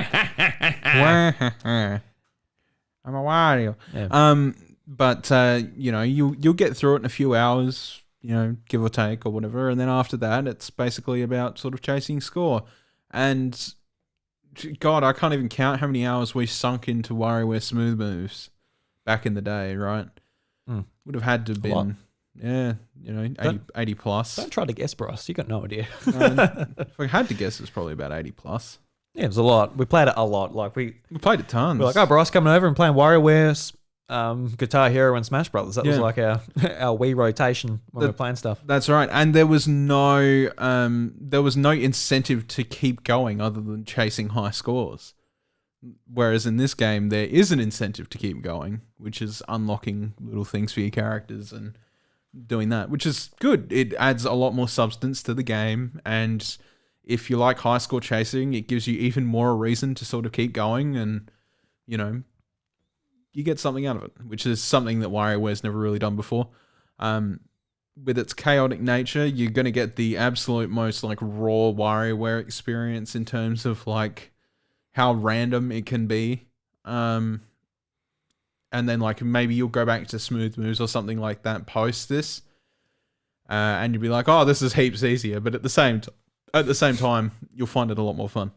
I'm a Wario. Yeah. But you know, you'll get through it in a few hours, you know, give or take or whatever, and then after that, it's basically about sort of chasing score. And God, I can't even count how many hours we sunk into WarioWare Smooth Moves back in the day, right? Would have had to have been, yeah, you know, 80 plus. Don't try to guess, Bryce. You got no idea. If I had to guess, it's probably about 80 plus. Yeah, it was a lot. We played it a lot. Like we played it tons. We're like, oh, Bryce coming over and playing WarioWare, Guitar Hero, and Smash Brothers. That was like our Wii rotation when we were playing stuff. That's right. And there was no incentive to keep going other than chasing high scores. Whereas in this game, there is an incentive to keep going, which is unlocking little things for your characters and doing that, which is good. It adds a lot more substance to the game, and if you like high score chasing, it gives you even more reason to sort of keep going, and, you know, you get something out of it, which is something that WarioWare's never really done before. With its chaotic nature, you're going to get the absolute most, like, raw WarioWare experience in terms of, like, how random it can be. And then, like, maybe you'll go back to Smooth Moves or something like that post this, and you'll be like, oh, this is heaps easier. But at the same time, you'll find it a lot more fun.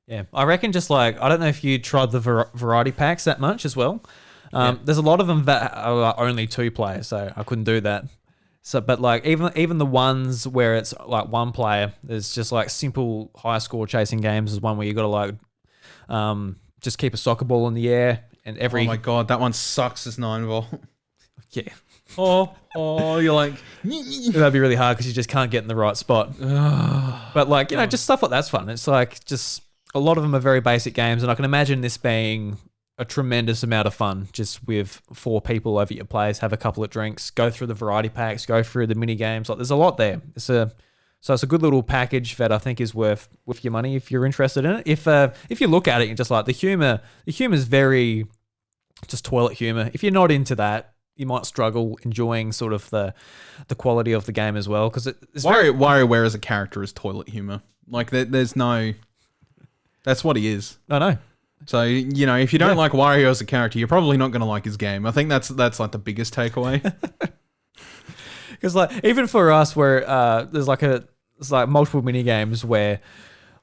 Yeah, I reckon just like, I don't know if you tried the variety packs that much as well. There's a lot of them that are only 2 players, so I couldn't do that. So, but like even the ones where it's like 1 player, there's just like simple high score chasing games. There's one where you got to like just keep a soccer ball in the air, and every. Oh my God, that one sucks as 9-volt. Yeah. Oh, you're like, that'd be really hard because you just can't get in the right spot. But like, you know, just stuff like that's fun. It's like just a lot of them are very basic games, and I can imagine this being a tremendous amount of fun just with 4 people over at your place, have a couple of drinks, go through the variety packs, go through the mini games. Like, there's a lot there. So it's a good little package that I think is worth your money if you're interested in it. If you look at it, you're just like, the humor is very just toilet humor. If you're not into that, you might struggle enjoying sort of the quality of the game as well, because it's WarioWare as a character is toilet humor. Like, there's no, that's what he is. I know. So, you know, if you don't like Wario as a character, you're probably not going to like his game. I think that's like the biggest takeaway. Because like, even for us, where there's like multiple mini games where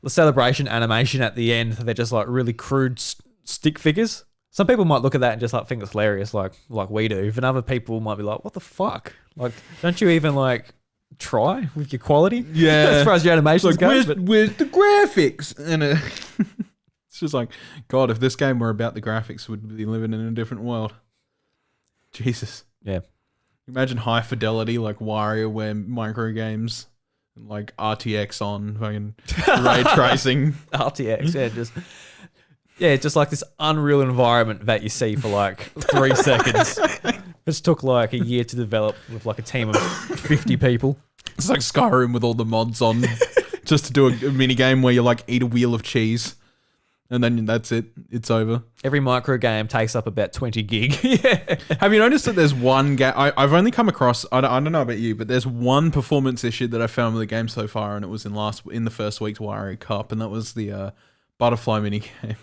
the celebration animation at the end, they're just like really crude stick figures. Some people might look at that and just like think it's hilarious, like we do. But other people might be like, "What the fuck? Like, don't you even like try with your quality?" Yeah, as far as your animations go. Where's the graphics? And it's just like, God, if this game were about the graphics, we'd be living in a different world. Jesus. Yeah. Imagine high fidelity like WarioWare micro games, like RTX on fucking ray tracing. RTX, just like this unreal environment that you see for like 3 seconds. This took like a year to develop with like a team of 50 people. It's like Skyrim with all the mods on, just to do a mini game where you like eat a wheel of cheese. And then that's it. It's over. Every micro game takes up about 20 gig. Yeah. Have you noticed that there's one game? I've only come across, I don't know about you, but there's one performance issue that I found with the game so far, and it was in the first week's Wario Cup, and that was the butterfly mini game.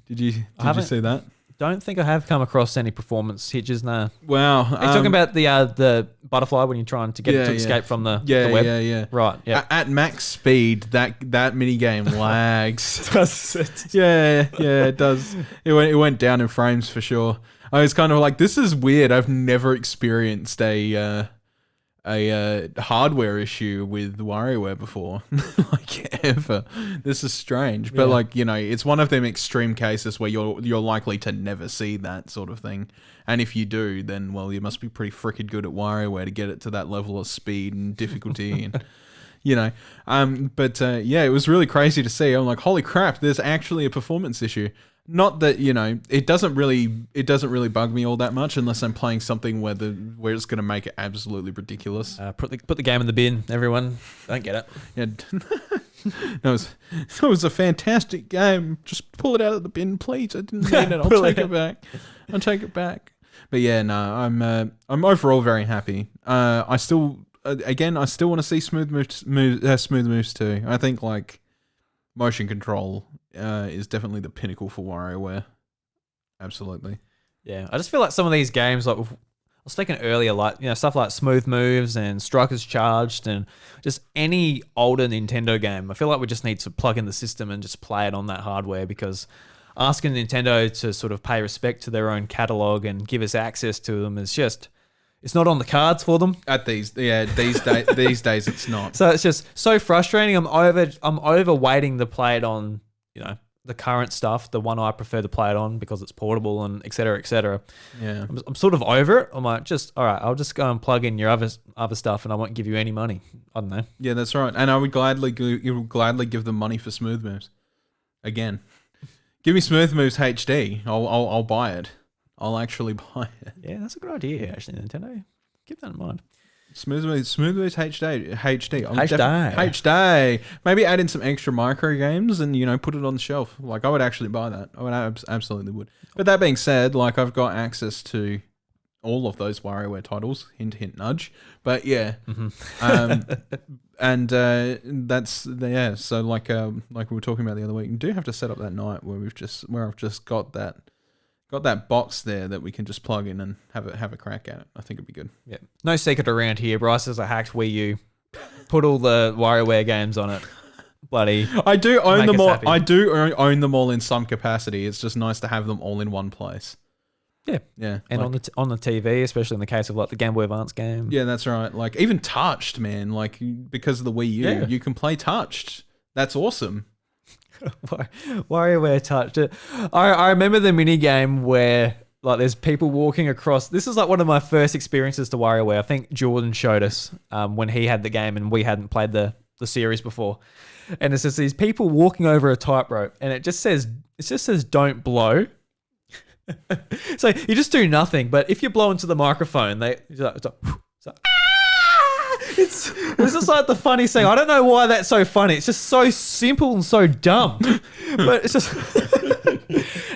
Did you see that? Don't think I have come across any performance hitches. Nah. Wow. Are you talking about the butterfly when you're trying to get it to escape from the web? Yeah. Right. Yeah. At max speed, that mini game lags. Does it? Yeah, it does. It went down in frames for sure. I was kind of like, this is weird. I've never experienced a hardware issue with WarioWare before, like ever. This is strange, but like, you know, it's one of them extreme cases where you're likely to never see that sort of thing, and if you do, then well, you must be pretty freaking good at WarioWare to get it to that level of speed and difficulty, and you know. But yeah, it was really crazy to see. I'm like, holy crap, there's actually a performance issue. Not that, you know, it doesn't really bug me all that much unless I'm playing something where it's going to make it absolutely ridiculous. Put the game in the bin, everyone. Don't get it. Yeah. It was a fantastic game. Just pull it out of the bin, please. I didn't mean it. I'll take it back. I'll take it back. But yeah, no, I'm overall very happy. I still want to see smooth moves too. I think like motion control is definitely the pinnacle for WarioWare. Absolutely. Yeah, I just feel like some of these games, like I was speaking earlier, like, you know, stuff like Smooth Moves and Strikers Charged and just any older Nintendo game, I feel like we just need to plug in the system and just play it on that hardware, because asking Nintendo to sort of pay respect to their own catalog and give us access to them is just, it's not on the cards for them. These days it's not. So it's just so frustrating. I'm over waiting to play it on, you know, the current stuff, the one I prefer to play it on because it's portable and et cetera, et cetera. Yeah. I'm sort of over it. I'm like, all right, I'll just go and plug in your other stuff and I won't give you any money. I don't know. Yeah, that's right. And I would gladly give them money for Smooth Moves. Again, give me Smooth Moves HD. I'll buy it. I'll actually buy it. Yeah, that's a good idea, actually, Nintendo. Keep that in mind. Smooth Moves HD. HD. Maybe add in some extra micro games and, you know, put it on the shelf. Like, I would actually buy that. I would absolutely would. But that being said, like, I've got access to all of those WarioWare titles. Hint, hint, nudge. But yeah. And that's yeah. So like we were talking about the other week, you do have to set up that night where I've just got that box there that we can just plug in and have a crack at it. I think it'd be good. Yeah. No secret around here. Bryce has a hacked Wii U. Put all the WarioWare games on it. Bloody. I do own make them us all. happy. I do own them all in some capacity. It's just nice to have them all in one place. Yeah. Yeah. And like, on the TV, especially in the case of like the Game Boy Advance game. Yeah, that's right. Like even touched, man. Like because of the Wii U, you can play touched. That's awesome. WarioWare touched it. I remember the mini game where like there's people walking across. This is like one of my first experiences to WarioWare. I think Jordan showed us when he had the game and we hadn't played the series before. And it's just these people walking over a tightrope, and it just says don't blow. So you just do nothing, but if you blow into the microphone, it's just like the funny thing. I don't know why that's so funny. It's just so simple and so dumb. But it's just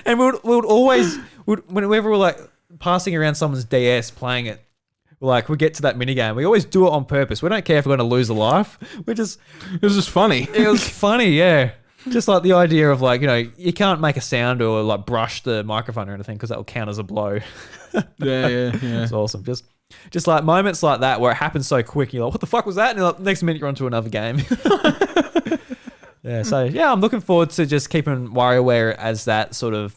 and whenever we're like passing around someone's DS playing it, we get to that minigame, we always do it on purpose. We don't care if we're going to lose a life. It was just funny. It was funny, yeah. Just like the idea of like, you know, you can't make a sound or like brush the microphone or anything because that will count as a blow. Yeah. It's awesome. Just like moments like that where it happens so quick. You're like, what the fuck was that? And you're like, next minute you're on to another game. Yeah. So yeah, I'm looking forward to just keeping WarioWare as that sort of,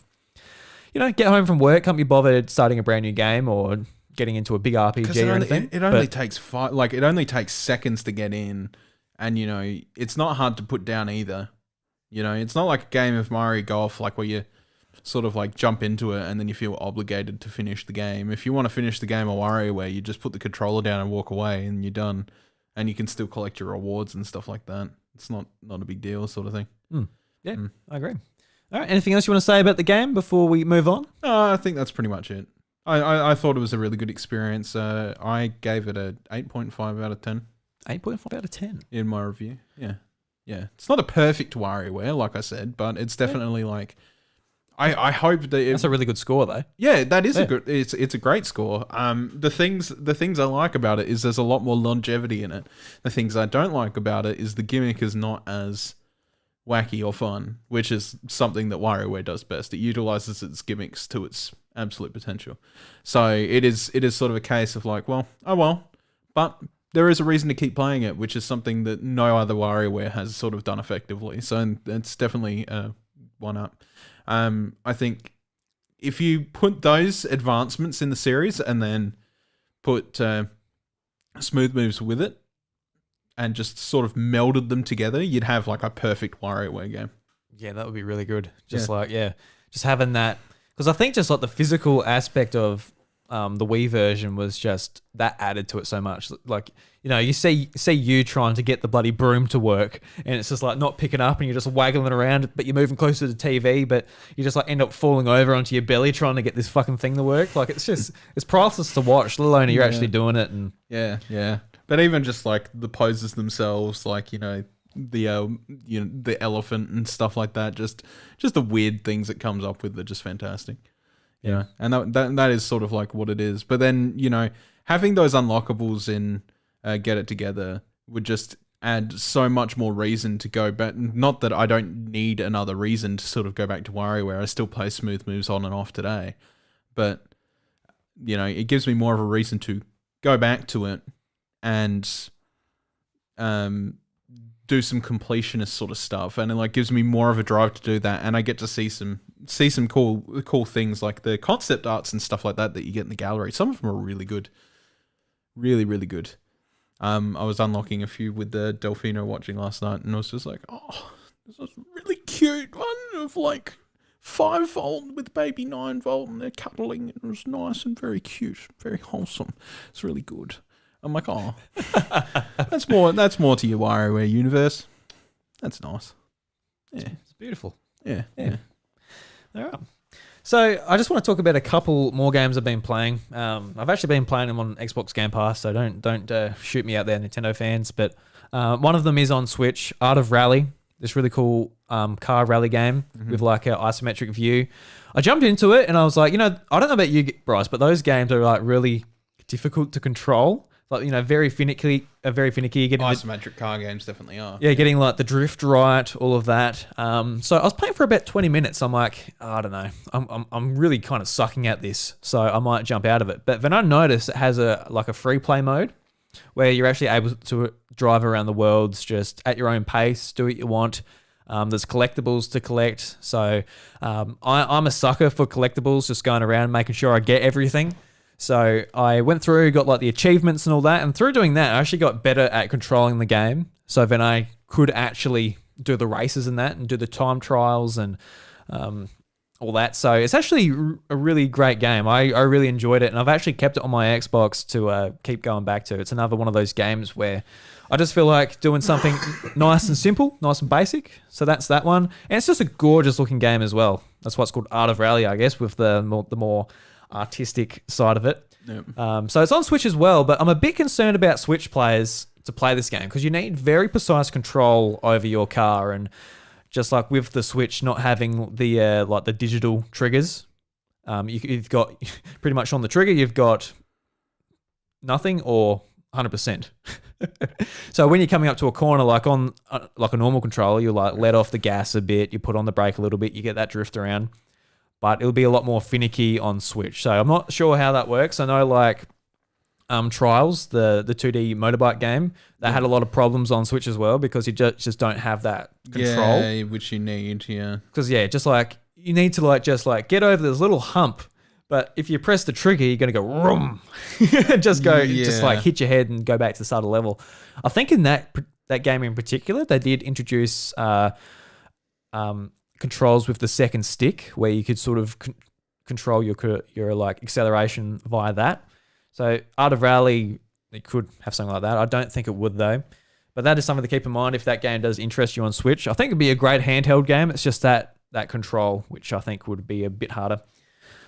you know, get home from work, can't be bothered starting a brand new game or getting into a big RPG or anything. It only takes seconds to get in, and you know, it's not hard to put down either. You know, it's not like a game of Mario Golf, like where you sort of like jump into it and then you feel obligated to finish the game. If you want to finish the game of WarioWare, you just put the controller down and walk away and you're done. And you can still collect your rewards and stuff like that. It's not a big deal sort of thing. Yeah, I agree. All right, anything else you want to say about the game before we move on? I think that's pretty much it. I thought it was a really good experience. I gave it a 8.5 out of 10. 8.5 out of 10? In my review, yeah. Yeah, it's not a perfect WarioWare, like I said, but it's definitely like... I hope that that's a really good score, though. Yeah, that is a good. It's a great score. The things I like about it is there's a lot more longevity in it. The things I don't like about it is the gimmick is not as wacky or fun, which is something that WarioWare does best. It utilizes its gimmicks to its absolute potential. So it is sort of a case of like, well, but there is a reason to keep playing it, which is something that no other WarioWare has sort of done effectively. So it's definitely one up. I think if you put those advancements in the series and then put Smooth Moves with it and just sort of melded them together, you'd have like a perfect WarioWare game. Yeah, that would be really good. Just having that, because I think just like the physical aspect of the Wii version was just that added to it so much. Like, you know, you see you trying to get the bloody broom to work, and it's just like not picking up, and you're just waggling it around, but you're moving closer to the TV, but you just like end up falling over onto your belly trying to get this fucking thing to work. Like, it's priceless to watch, let alone you're actually doing it. And yeah. But even just like the poses themselves, like, you know, the elephant and stuff like that, just the weird things it comes up with are just fantastic. Yeah, and that is sort of like what it is. But then, you know, having those unlockables in Get It Together would just add so much more reason to go back. Not that I don't need another reason to sort of go back to WarioWare. I still play Smooth Moves on and off today. But, you know, it gives me more of a reason to go back to it and do some completionist sort of stuff, and it like gives me more of a drive to do that, and I get to see some cool things like the concept arts and stuff like that you get in the gallery. Some of them are really good, really good. I was unlocking a few with the Delfino watching last night, and I was just like, oh, this is a really cute one of like 5-volt with baby 9-volt, and they're cuddling, and it was nice and very cute, very wholesome. It's really good. I'm like, oh, that's more to your WarioWare universe. That's nice. Yeah, it's beautiful. Yeah. All right. So I just want to talk about a couple more games I've been playing. I've actually been playing them on Xbox Game Pass, so don't shoot me out there, Nintendo fans. But one of them is on Switch, Art of Rally. This really cool car rally game with like an isometric view. I jumped into it and I was like, you know, I don't know about you, Bryce, but those games are like really difficult to control. Like, you know, very finicky. Getting isometric car games definitely are. Yeah, getting like the drift right, all of that. So I was playing for about 20 minutes. I'm like, I don't know. I'm really kind of sucking at this, so I might jump out of it. But then I noticed it has a free play mode where you're actually able to drive around the worlds just at your own pace, do what you want. There's collectibles to collect. So I'm a sucker for collectibles, just going around making sure I get everything. So I went through, got like the achievements and all that, and through doing that, I actually got better at controlling the game. So then I could actually do the races and that, and do the time trials and all that. So it's actually a really great game. I really enjoyed it, and I've actually kept it on my Xbox to keep going back to. It's another one of those games where I just feel like doing something nice and simple, nice and basic. So that's that one, and it's just a gorgeous looking game as well. That's why it's called Art of Rally, I guess, with the more artistic side of it. Yep. So it's on Switch as well, but I'm a bit concerned about Switch players to play this game because you need very precise control over your car, and just like with the Switch not having the like the digital triggers, you've got pretty much on the trigger you've got nothing or 100%. So when you're coming up to a corner, like on like a normal controller, you like let off the gas a bit, you put on the brake a little bit, you get that drift around. But it'll be a lot more finicky on Switch. So I'm not sure how that works. I know like Trials, the 2D motorbike game, that had a lot of problems on Switch as well because you just don't have that control. Yeah, which you need, yeah. Because just like you need to like just like get over this little hump. But if you press the trigger, you're going to go vroom. Just like hit your head and go back to the start of the level. I think in that game in particular, they did introduce controls with the second stick where you could sort of control your like acceleration via that. So Art of Rally, it could have something like that. I don't think it would though. But that is something to keep in mind if that game does interest you on Switch. I think it'd be a great handheld game. It's just that control, which I think would be a bit harder.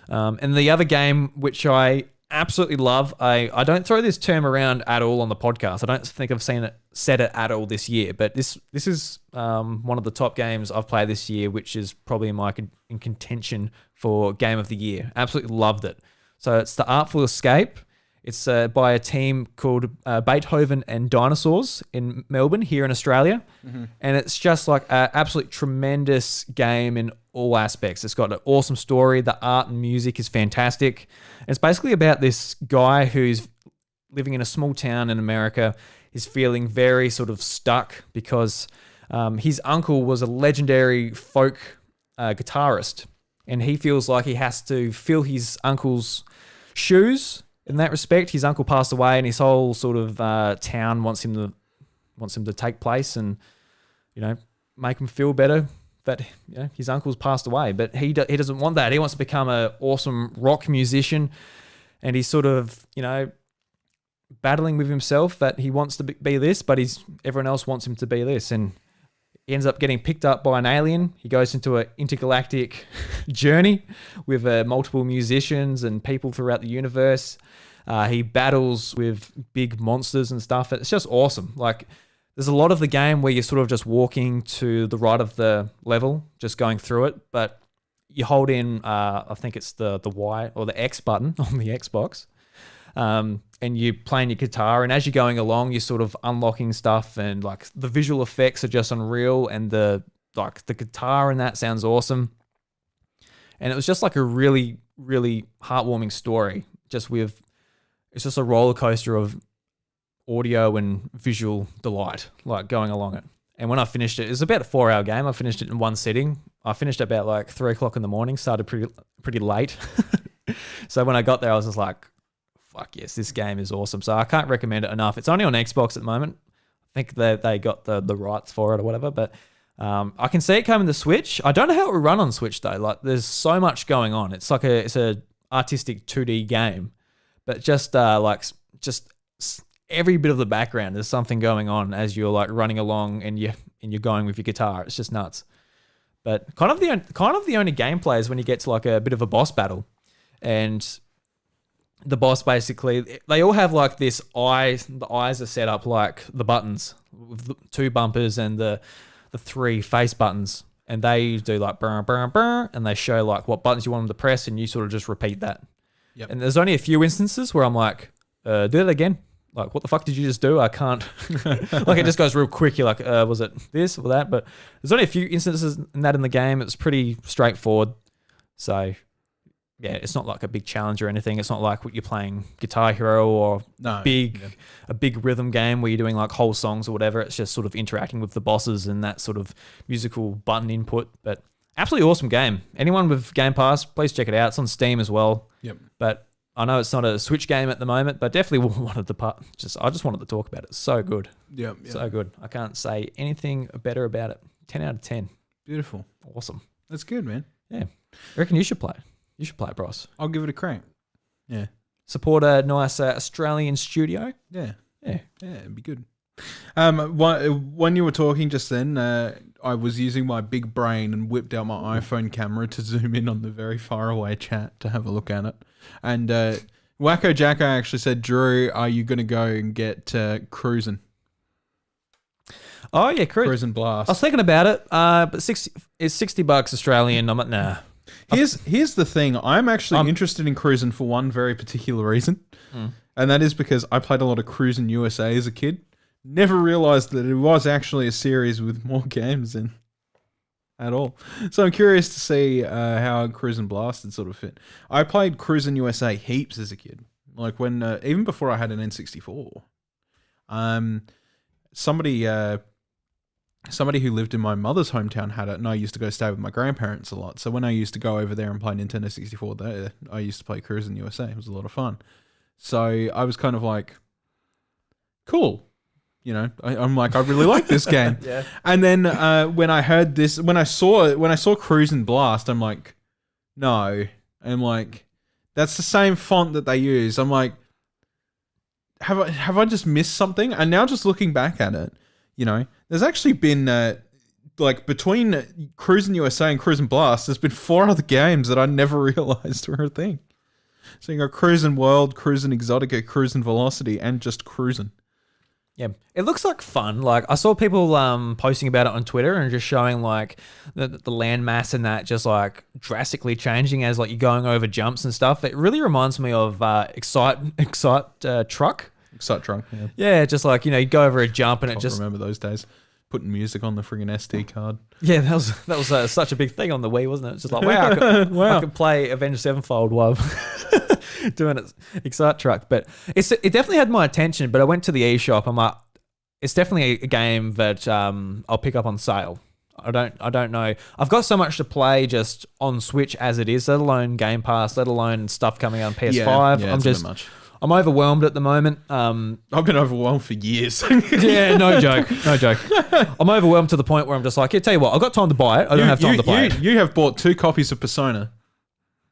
And the other game, which I absolutely love, I don't throw this term around at all on the podcast. I don't think I've said it at all this year, but this is one of the top games I've played this year, which is probably in contention for Game of the Year. Absolutely loved it. So it's The Artful Escape. It's by a team called Beethoven and Dinosaurs in Melbourne, here in Australia. Mm-hmm. And it's just like an absolute tremendous game in all aspects. It's got an awesome story. The art and music is fantastic. It's basically about this guy who's living in a small town in America. He's feeling very sort of stuck because his uncle was a legendary folk guitarist. And he feels like he has to fill his uncle's shoes. In that respect, his uncle passed away, and his whole sort of town wants him to take place and make him feel better that his uncle's passed away. But he doesn't want that. He wants to become an awesome rock musician, and he's sort of, battling with himself that he wants to be this, but everyone else wants him to be this, and he ends up getting picked up by an alien. He goes into an intergalactic journey with multiple musicians and people throughout the universe. He battles with big monsters and stuff. It's just awesome. Like, there's a lot of the game where you're sort of just walking to the right of the level, just going through it, but you hold in, I think it's the Y or the X button on the Xbox, and you're playing your guitar, and as you're going along, you're sort of unlocking stuff, and like the visual effects are just unreal, and the guitar in that sounds awesome. And it was just like a really, really heartwarming story, it's just a roller coaster of audio and visual delight, like going along it. And when I finished it was about a 4-hour game. I finished it in one sitting. I finished about like 3 o'clock in the morning, started pretty late. So when I got there, I was just like, fuck yes, this game is awesome. So I can't recommend it enough. It's only on Xbox at the moment. I think they got the rights for it or whatever, but I can see it coming to Switch. I don't know how it will run on Switch though. Like, there's so much going on. It's like it's a artistic 2D game, but just every bit of the background, there's something going on as you're like running along and you're going with your guitar. It's just nuts. But kind of the only gameplay is when you get to like a bit of a boss battle, and the boss basically, they all have like this eye. The eyes are set up like the buttons with the 2 bumpers and the 3 face buttons, and they do like burr, burr, burr, and they show like what buttons you want them to press, and you sort of just repeat that. Yep. And there's only a few instances where I'm like, do that again. Like, what the fuck did you just do? I can't. Like, it just goes real quick. You're like, was it this or that? But there's only a few instances in the game. It's pretty straightforward. So, yeah, it's not like a big challenge or anything. It's not like what you're playing Guitar Hero or a big rhythm game where you're doing like whole songs or whatever. It's just sort of interacting with the bosses and that sort of musical button input. But absolutely awesome game. Anyone with Game Pass, please check it out. It's on Steam as well. Yep. But I know it's not a Switch game at the moment, but definitely wanted to I just wanted to talk about it. It's so good. Yeah. So good. I can't say anything better about it. 10 out of 10. Beautiful. Awesome. That's good, man. Yeah. I reckon you should play it. You should play it, Bros. I'll give it a crank. Yeah. Support a nice Australian studio. Yeah. Yeah. Yeah, it'd be good. When you were talking just then, I was using my big brain and whipped out my iPhone camera to zoom in on the very far away chat to have a look at it. And Wacko Jacko actually said, Drew, are you going to go and get Cruisin'? Oh, yeah, Cruisin' Blast. I was thinking about it, but it's $60 Australian. I'm like, nah. Here's the thing. I'm actually interested in Cruisin' for one very particular reason. And that is because I played a lot of Cruisin' USA as a kid. Never realized that it was actually a series with more games in at all. So I'm curious to see how Cruisin' Blasted sort of fit. I played Cruisin' USA heaps as a kid. Like when, even before I had an N64. Somebody who lived in my mother's hometown had it, and I used to go stay with my grandparents a lot. So when I used to go over there and play Nintendo 64 there, I used to play Cruisin' USA. It was a lot of fun. So I was kind of like, cool. You know, I'm like, I really like this game. Yeah. And then when I heard this, when I saw Cruisin' Blast, I'm like, no. I'm like, that's the same font that they use. I'm like, have I just missed something? And now just looking back at it, you know, there's actually been like between Cruisin' USA and Cruisin' Blast, there's been 4 other games that I never realized were a thing. So you got Cruisin' World, Cruisin' Exotica, Cruisin' Velocity, and just Cruisin'. Yeah, it looks like fun. Like, I saw people posting about it on Twitter and just showing like the landmass and that just like drastically changing as like you're going over jumps and stuff. It really reminds me of Excite Truck. Excite Truck, yeah. Yeah, just like, you know, you go over a jump and it just... remember those days. Putting music on the friggin' SD card. Yeah, that was such a big thing on the Wii, wasn't it? It's just like, wow, I could play Avenged Sevenfold while doing it. Excite Truck. But it definitely had my attention, but I went to the eShop. I'm like, it's definitely a game that I'll pick up on sale. I don't know. I've got so much to play just on Switch as it is, let alone Game Pass, let alone stuff coming out on PS5. Yeah, I'm just... much. I'm overwhelmed at the moment. I've been overwhelmed for years. Yeah, no joke. I'm overwhelmed to the point where I'm just like, yeah, tell you what, I've got time to buy it. I don't have time to play it. You have bought 2 copies of Persona.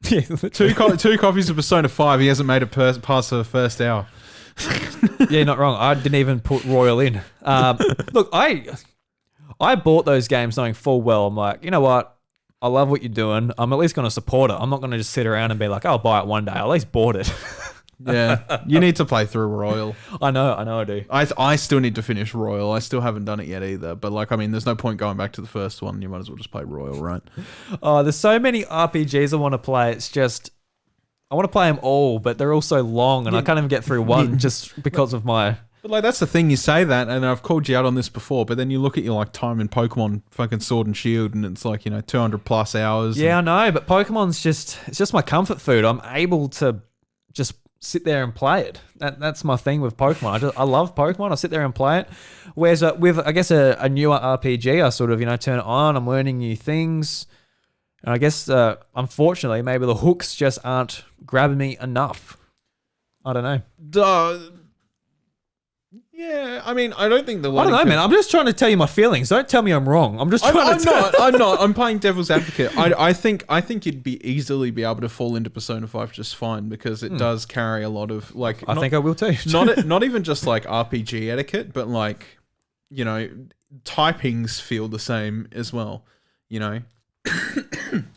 Yeah, Two copies of Persona 5. He hasn't made it past the first hour. yeah, not wrong. I didn't even put Royal in. Look, I bought those games knowing full well. I'm like, you know what? I love what you're doing. I'm at least going to support it. I'm not going to just sit around and be like, I'll buy it one day. I at least bought it. Yeah, you need to play through Royal. I know I do. I still need to finish Royal. I still haven't done it yet either. But like, I mean, there's no point going back to the first one. You might as well just play Royal, right? Oh, there's so many RPGs I want to play. It's just, I want to play them all, but they're all so long, and I can't even get through one just because of my... But like, that's the thing, you say that, and I've called you out on this before, but then you look at your like time in Pokemon fucking Sword and Shield, and it's like, 200 plus hours. Yeah, I know, but Pokemon's it's just my comfort food. I'm able to just sit there and play it. That's my thing with Pokemon. I love Pokemon. I sit there and play it. Whereas with, I guess, a newer RPG, I sort of, turn it on. I'm learning new things. And I guess, unfortunately, maybe the hooks just aren't grabbing me enough. I don't know. Yeah, I mean, I don't think the I don't know, man. I'm just trying to tell you my feelings. Don't tell me I'm wrong. I'm just trying I'm not. I'm playing devil's advocate. I think you'd easily be able to fall into Persona 5 just fine because it does carry a lot of like. I think I will too. Not even just like RPG etiquette, but like, typings feel the same as well.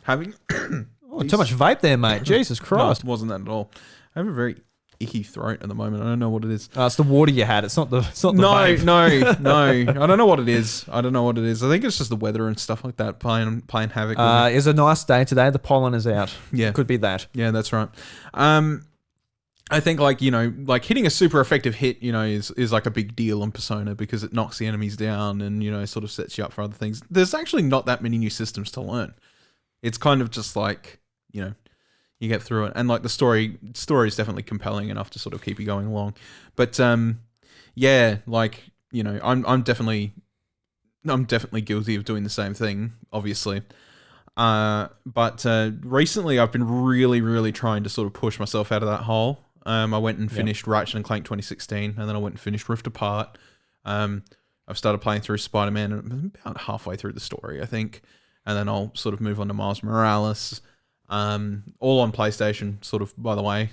Having too much vape there, mate. Jesus Christ. No, it wasn't that at all. I have a very icky throat at the moment. I don't know what it is. It's the water you had. It's not the vape. No. I don't know what it is. I think it's just the weather and stuff like that playing havoc. It's a nice day today. The pollen is out. Yeah. Could be that. Yeah, that's right. I think like hitting a super effective hit, is like a big deal in Persona because it knocks the enemies down and sort of sets you up for other things. There's actually not that many new systems to learn. It's kind of just like, you get through it, and like the story is definitely compelling enough to sort of keep you going along. But yeah, like I'm definitely guilty of doing the same thing, obviously. But recently I've been really, really trying to sort of push myself out of that hole. I went and finished Ratchet and Clank 2016, and then I went and finished Rift Apart. I've started playing through Spider-Man, and I'm about halfway through the story, I think, and then I'll sort of move on to Miles Morales. All on PlayStation, sort of, by the way,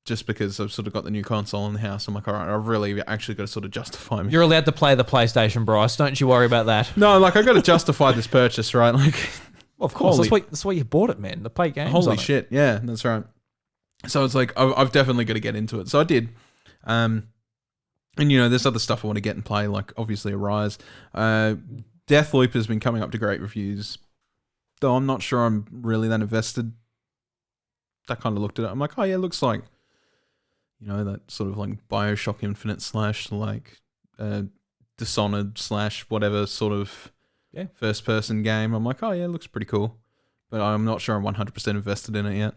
just because I've sort of got the new console in the house. I'm like, all right, I've really actually got to sort of justify me. You're allowed to play the PlayStation, Bryce. Don't you worry about that. No, like I got to justify this purchase, right? Like, well, of course, that's why you bought it, man. To play games. Holy shit, yeah, that's right. So it's like I've definitely got to get into it. So I did, and there's other stuff I want to get and play, like obviously Arise. Deathloop has been coming up to great reviews. Though I'm not sure I'm really that invested. I kind of looked at it. I'm like, oh yeah, it looks like, that sort of like Bioshock Infinite / like Dishonored / whatever sort of first person game. I'm like, oh yeah, it looks pretty cool. But I'm not sure I'm 100% invested in it yet.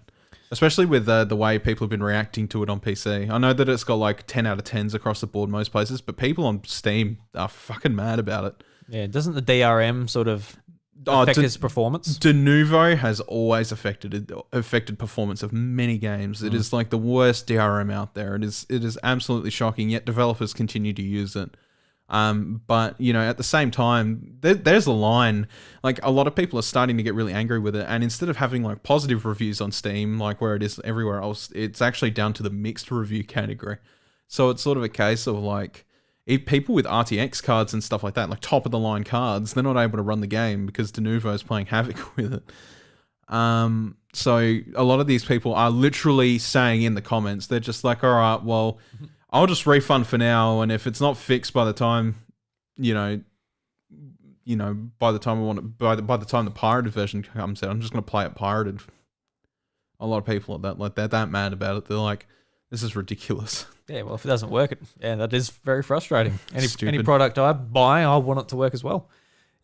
Especially with the way people have been reacting to it on PC. I know that it's got like 10 out of 10s across the board most places, but people on Steam are fucking mad about it. Yeah, doesn't the DRM sort of affect its performance? Denuvo has always affected performance of many games. It is like the worst DRM out there. It is absolutely shocking, yet developers continue to use it. But at the same time, there's a line. Like a lot of people are starting to get really angry with it, and instead of having like positive reviews on Steam, like where it is everywhere else, it's actually down to the mixed review category. So it's sort of a case of like, if people with RTX cards and stuff like that, like top of the line cards, they're not able to run the game because Denuvo is playing havoc with it. So a lot of these people are literally saying in the comments, they're just like, all right, well, I'll just refund for now, and if it's not fixed by the time, by the time by the time the pirated version comes out, I'm just gonna play it pirated. A lot of people are they're that mad about it. They're like, this is ridiculous. Yeah, well, if it doesn't work, that is very frustrating. Any product I buy, I want it to work as well.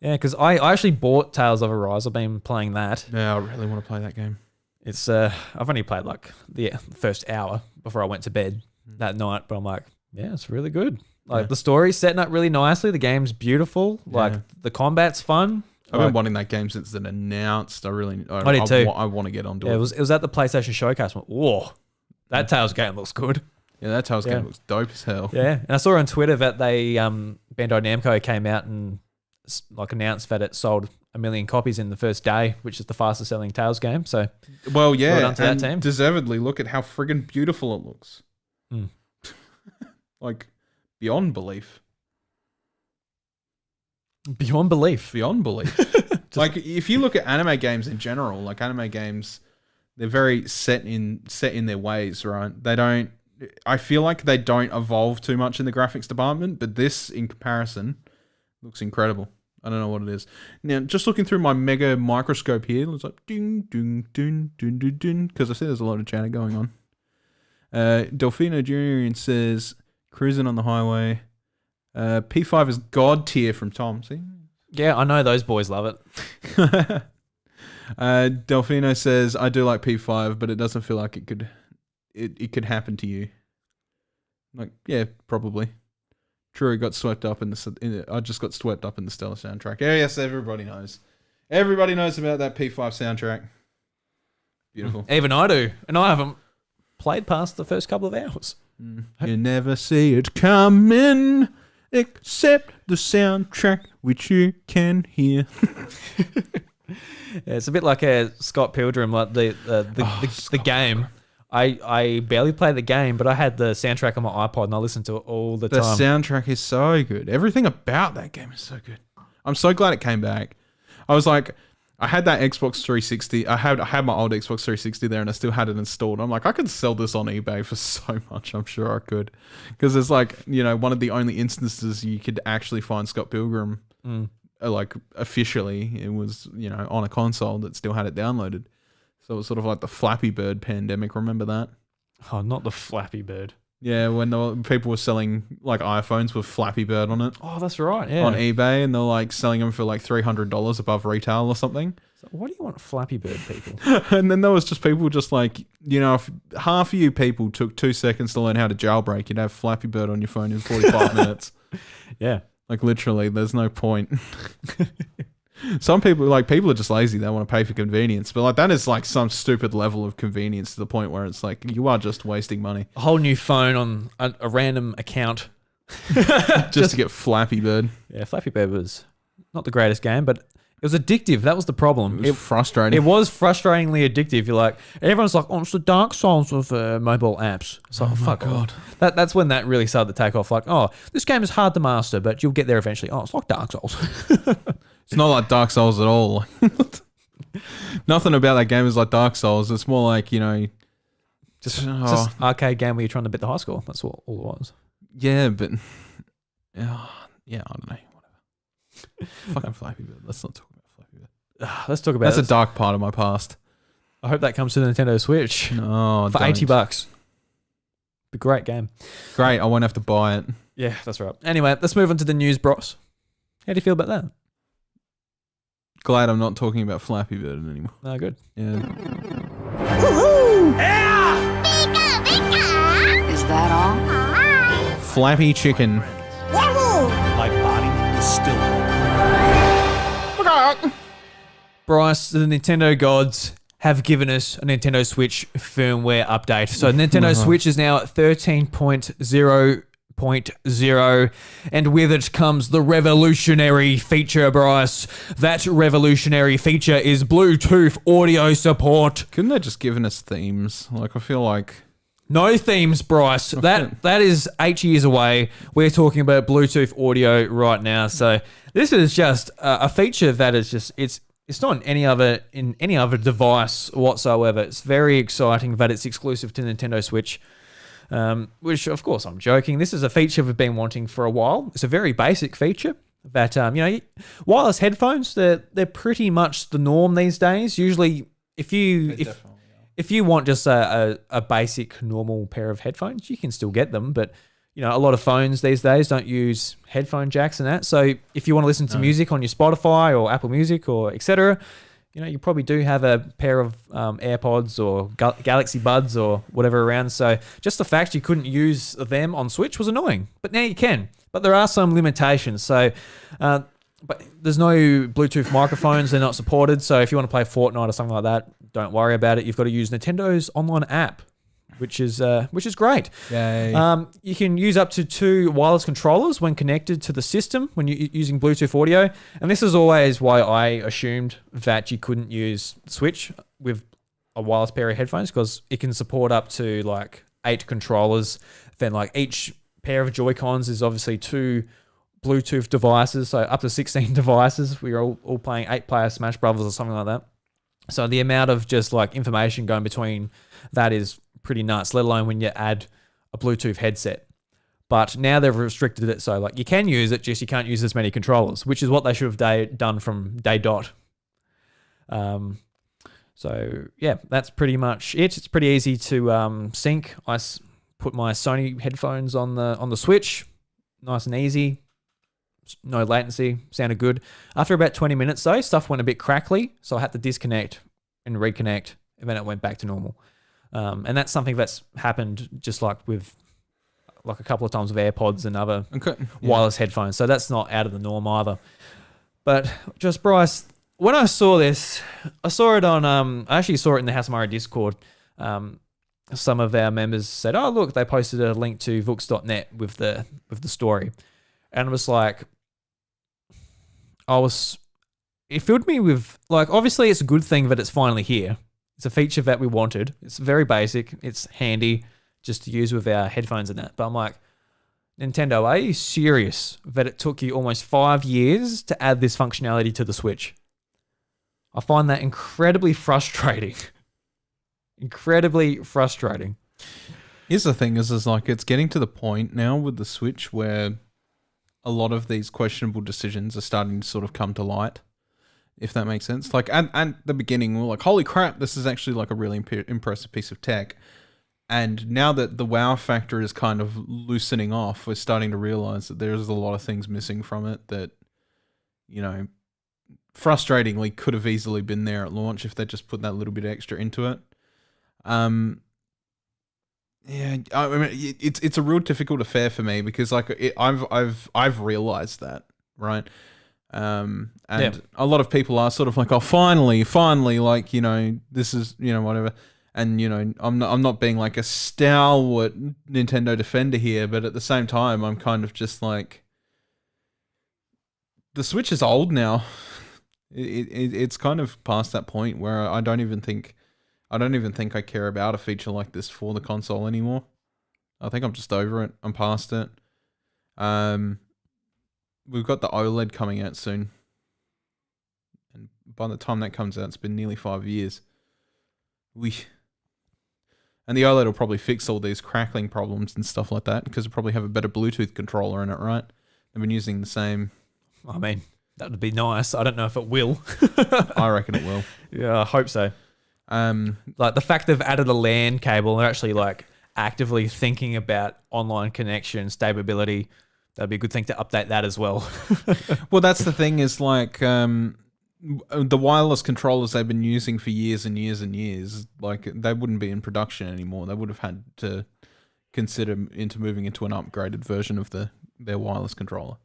Yeah, because I actually bought Tales of Arise. I've been playing that. Yeah, I really want to play that game. It's I've only played like the first hour before I went to bed that night, but I'm like, yeah, it's really good. Like the story's setting up really nicely. The game's beautiful. Like the combat's fun. I've been wanting that game since it announced. I did too. I want to get onto it. It was at the PlayStation Showcase. I went, whoa, that Tales game looks good. Yeah, that Tales game looks dope as hell. Yeah, and I saw on Twitter that they Bandai Namco came out and like announced that it sold 1 million copies in the first day, which is the fastest selling Tales game. So, well, yeah, well done to that and team. deservedly, look at how friggin' beautiful it looks. Mm. Like, beyond belief. Beyond belief. Beyond belief. Like, if you look at anime games in general, like anime games, they're very set in their ways, right? I feel like they don't evolve too much in the graphics department, but this, in comparison, looks incredible. I don't know what it is. Now, just looking through my mega microscope here, it's like ding, ding, ding, ding, ding, ding, because I see there's a lot of chatter going on. Delfino Junior says, cruising on the highway. P5 is God tier from Tom. See? Yeah, I know those boys love it. Delfino says, I do like P5, but it doesn't feel like it could happen to you. Like, yeah, probably. True, got swept up I just got swept up in the Stellar soundtrack. Yeah, yes, everybody knows. Everybody knows about that P5 soundtrack. Beautiful. Even I do. And I haven't played past the first couple of hours. You never see it coming, except the soundtrack which you can hear. Yeah, it's a bit like a Scott Pilgrim, like the game. I barely play the game, but I had the soundtrack on my iPod and I listened to it all the time. The soundtrack is so good. Everything about that game is so good. I'm so glad it came back. I was like, I had that Xbox 360. I had my old Xbox 360 there and I still had it installed. I'm like, I could sell this on eBay for so much. I'm sure I could. Because it's like, one of the only instances you could actually find Scott Pilgrim, like officially. It was, on a console that still had it downloaded. So it was sort of like the Flappy Bird pandemic. Remember that? Oh, not the Flappy Bird. Yeah, when people were selling like iPhones with Flappy Bird on it. Oh, that's right. Yeah. On eBay, and they're like selling them for like $300 above retail or something. So what do you want Flappy Bird people? And then there was just people just like, if half of you people took 2 seconds to learn how to jailbreak, you'd have Flappy Bird on your phone in 45 minutes. Yeah. Like literally, there's no point. Some people are just lazy. They want to pay for convenience. But like that is like some stupid level of convenience to the point where it's like you are just wasting money. A whole new phone on a random account. just to get Flappy Bird. Yeah, Flappy Bird was not the greatest game, but it was addictive. That was the problem. It was frustrating. It was frustratingly addictive. You're like, everyone's like, oh, it's the Dark Souls of mobile apps. It's like, oh my God. That's when that really started to take off. Like, oh, this game is hard to master, but you'll get there eventually. Oh, it's like Dark Souls. It's not like Dark Souls at all. Nothing about that game is like Dark Souls. It's more like, just arcade game where you're trying to beat the high score. That's all it was. Yeah, but yeah, I don't know. Whatever. Fucking Flappy Bird. Let's not talk about Flappy Bird. Let's talk about That's a dark part of my past. I hope that comes to the Nintendo Switch. No, for don't. $80. A great game. Great, I won't have to buy it. Yeah, that's right. Anyway, let's move on to the news, bros. How do you feel about that? Glad I'm not talking about Flappy Bird anymore. No, good. Yeah. Woohoo! Yeah! Pika, pika! Is that all? Flappy chicken. Woohoo! My body is still. Bryce, the Nintendo gods have given us a Nintendo Switch firmware update. So Nintendo Switch is now at 13.0.0, and with it comes the revolutionary feature, Bryce. That revolutionary feature is Bluetooth audio support. Couldn't they just given us themes? Like, I feel like... No themes, Bryce. That is 8 years away. We're talking about Bluetooth audio right now. So this is just a feature that is just... It's not in any other device whatsoever. It's very exciting that it's exclusive to Nintendo Switch. Which, of course, I'm joking. This is a feature we've been wanting for a while. It's a very basic feature that, wireless headphones, they're pretty much the norm these days. Usually, if you want just a basic, normal pair of headphones, you can still get them. But, a lot of phones these days don't use headphone jacks and that. So if you want to listen to music on your Spotify or Apple Music or etc., you probably do have a pair of AirPods or Galaxy Buds or whatever around. So just the fact you couldn't use them on Switch was annoying. But now you can. But there are some limitations. So, but there's no Bluetooth microphones. They're not supported. So if you want to play Fortnite or something like that, don't worry about it. You've got to use Nintendo's online app. which is great. Yay. You can use up to 2 wireless controllers when connected to the system when you're using Bluetooth audio. And this is always why I assumed that you couldn't use Switch with a wireless pair of headphones, because it can support up to like 8 controllers. Then like each pair of Joy-Cons is obviously 2 Bluetooth devices, so up to 16 devices. We're all playing 8-player Smash Brothers or something like that. So the amount of just like information going between that is pretty nuts, let alone when you add a Bluetooth headset. But now they've restricted it, so like you can use it, just you can't use as many controllers, which is what they should have done from day dot. So yeah, that's pretty much it. It's pretty easy to sync. I put my Sony headphones on the Switch, nice and easy. No latency, sounded good. After about 20 minutes though, stuff went a bit crackly, so I had to disconnect and reconnect, and then it went back to normal. And that's something that's happened just like with like a couple of times with AirPods and other wireless headphones. So that's not out of the norm either. But just Bryce, when I saw this, I saw it on I actually saw it in the House of Mario Discord. Some of our members said, "Oh look, they posted a link to vooks.net with the story," and I was like, it filled me with, like, obviously it's a good thing that it's finally here. It's a feature that we wanted. It's very basic. It's handy just to use with our headphones and that. But I'm like, Nintendo, are you serious that it took you almost 5 years to add this functionality to the Switch? I find that incredibly frustrating. Incredibly frustrating. Here's the thing is like it's getting to the point now with the Switch where a lot of these questionable decisions are starting to sort of come to light, if that makes sense. Like at the beginning, we were like, holy crap, this is actually like a really impressive piece of tech. And now that the wow factor is kind of loosening off, we're starting to realize that there's a lot of things missing from it that, you know, frustratingly could have easily been there at launch if they just put that little bit extra into it. Yeah, I mean, it's a real difficult affair for me because like I've realized that, right? And a lot of people are sort of like, oh, finally, like, you know, this is, you know, whatever. And, you know, I'm not being like a stalwart Nintendo defender here, but at the same time, I'm kind of just like, the Switch is old now. It's kind of past that point where I don't even think I care about a feature like this for the console anymore. I think I'm just over it. I'm past it. We've got the OLED coming out soon. And by the time that comes out, it's been nearly 5 years. And the OLED will probably fix all these crackling problems and stuff like that because it'll probably have a better Bluetooth controller in it, right? They've been using the same... I mean, that would be nice. I don't know if it will. I reckon it will. Yeah, I hope so. Like the fact they've added a LAN cable, they're actually like actively thinking about online connection, stability. That'd be a good thing to update that as well. Well, that's the thing is like the wireless controllers they've been using for years and years and years, like they wouldn't be in production anymore. They would have had to consider moving into an upgraded version of their wireless controller.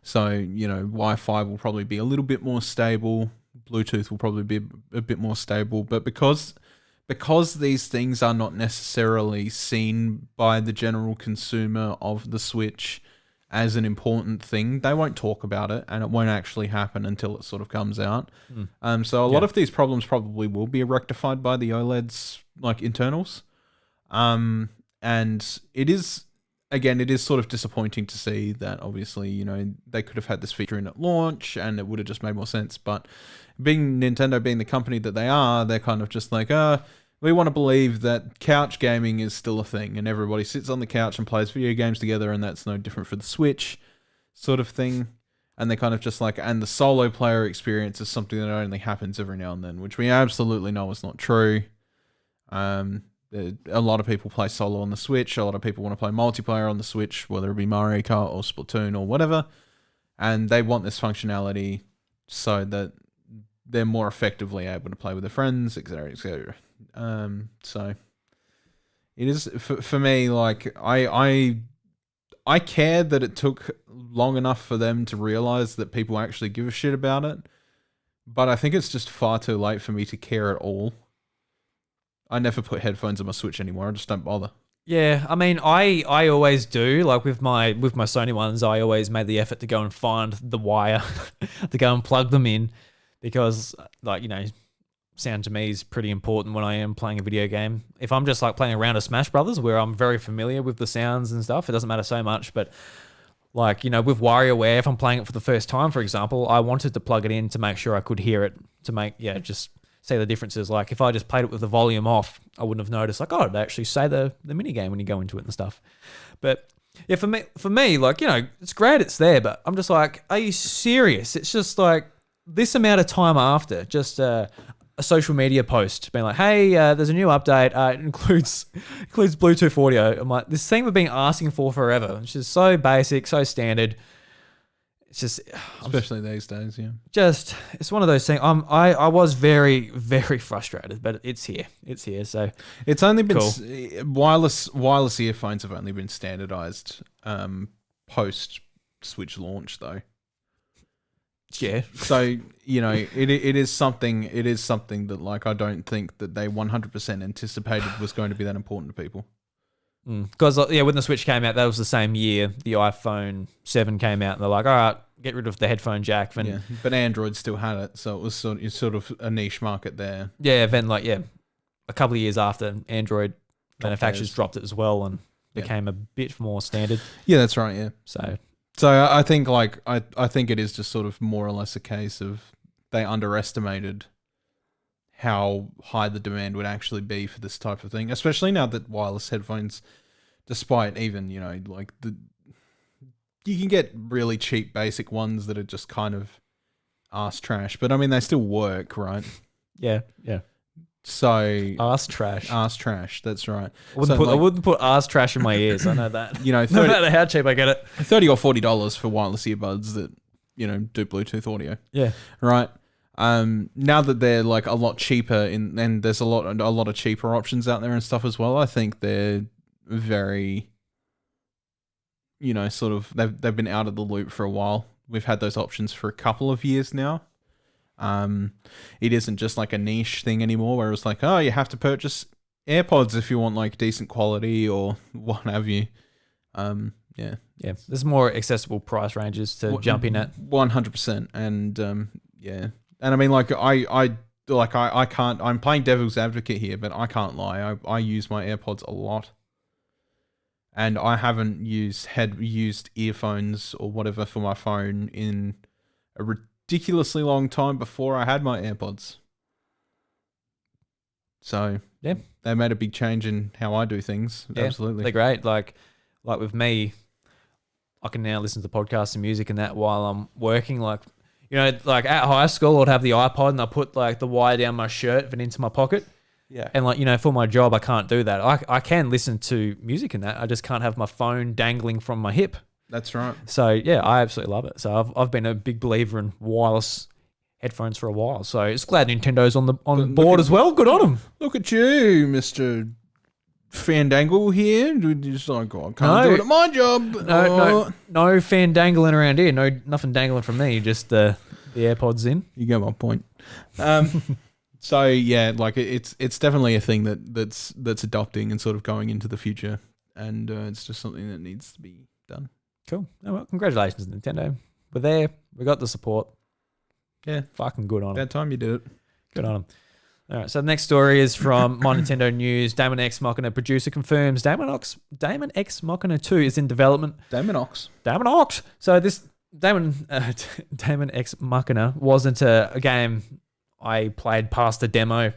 So, you know, Wi-Fi will probably be a little bit more stable. Bluetooth will probably be a bit more stable, but because these things are not necessarily seen by the general consumer of the Switch as an important thing, they won't talk about it, and it won't actually happen until it sort of comes out. So a lot of these problems probably will be rectified by the OLED's like internals, and it is sort of disappointing to see that. Obviously, you know, they could have had this feature in at launch, and it would have just made more sense, but Nintendo being the company that they are, they're kind of just like, we want to believe that couch gaming is still a thing and everybody sits on the couch and plays video games together and that's no different for the Switch sort of thing. And they kind of just like, and the solo player experience is something that only happens every now and then, which we absolutely know is not true. A lot of people play solo on the Switch. A lot of people want to play multiplayer on the Switch, whether it be Mario Kart or Splatoon or whatever. And they want this functionality so that they're more effectively able to play with their friends, etc., etc. So it is for me, like I care that it took long enough for them to realize that people actually give a shit about it, but I think it's just far too late for me to care at all. I never put headphones on my Switch anymore. I just don't bother. Yeah, I mean, I always do. Like with my Sony ones, I always made the effort to go and find the wire to go and plug them in because, like, you know, sound to me is pretty important when I am playing a video game. If I'm just like playing a round of Smash Brothers where I'm very familiar with the sounds and stuff, it doesn't matter so much. But like, you know, with WarioWare, if I'm playing it for the first time, for example, I wanted to plug it in to make sure I could hear it, to make, just see the differences. Like if I just played it with the volume off, I wouldn't have noticed, like, oh, they actually say the mini game when you go into it and stuff. But yeah, for me, like, you know, it's great it's there, but I'm just like, are you serious? It's just like this amount of time after just a social media post being like, hey, there's a new update. It includes Bluetooth audio. I'm like, this thing we've been asking for forever. It's just so basic, so standard. It's just, especially these days, yeah. Just, it's one of those things. I was very, very frustrated, but it's here. It's here. So it's only been cool. Wireless earphones have only been standardized post Switch launch, though. Yeah. So, you know, it is something that, like, I don't think that they 100% anticipated was going to be that important to people. Because, when the Switch came out, that was the same year the iPhone 7 came out, and they're like, all right, get rid of the headphone jack. Yeah, but Android still had it, so it was sort of a niche market there. Yeah, then, a couple of years after, Android manufacturers dropped it as well and became a bit more standard. Yeah, that's right, yeah. So I think, like, I think it is just sort of more or less a case of they underestimated how high the demand would actually be for this type of thing, especially now that wireless headphones, despite even, you know, like you can get really cheap basic ones that are just kind of arse trash, but I mean, they still work, right? Yeah. So arse trash. That's right. I wouldn't put arse trash in my ears. I know that. You know, no matter how cheap I get it, $30 or $40 for wireless earbuds that, you know, do Bluetooth audio. Yeah. Right. Now that they're like a lot cheaper and there's a lot of cheaper options out there and stuff as well, I think they're very, you know, sort of they've been out of the loop for a while. We've had those options for a couple of years now. It isn't just like a niche thing anymore where it's like, oh, you have to purchase AirPods if you want like decent quality or what have you. Yeah. There's more accessible price ranges to jump in at. 100%, and yeah. And I mean, like, I can't, I'm playing devil's advocate here, but I can't lie. I use my AirPods a lot. And I haven't used earphones or whatever for my phone in a ridiculously long time before I had my AirPods. So, yeah, they made a big change in how I do things. Yeah, absolutely. They're great. Like with me, I can now listen to podcasts and music and that while I'm working. Like, you know, like at high school, I'd have the iPod and I put like the wire down my shirt and into my pocket. Yeah. And like, you know, for my job, I can't do that. I can listen to music and that. I just can't have my phone dangling from my hip. That's right. So yeah, I absolutely love it. So I've been a big believer in wireless headphones for a while. So it's glad Nintendo's on board as well. Good on them. Look at you, Mr. Fandangle here. Just like, oh, I can't do it at my job. No fan dangling around here. Nothing dangling from me. Just the AirPods in. You get my point. So yeah, like it's definitely a thing that's adopting and sort of going into the future, and it's just something that needs to be done. Cool. Oh, well, congratulations, Nintendo. We're there. We got the support. Yeah, fucking good on them. Bad time you did it. Good on them. All right, so the next story is from My Nintendo News. Damon X Machina producer confirms Damon X Machina 2 is in development. Damon Ox. So this Damon X Machina wasn't a game I played past the demo.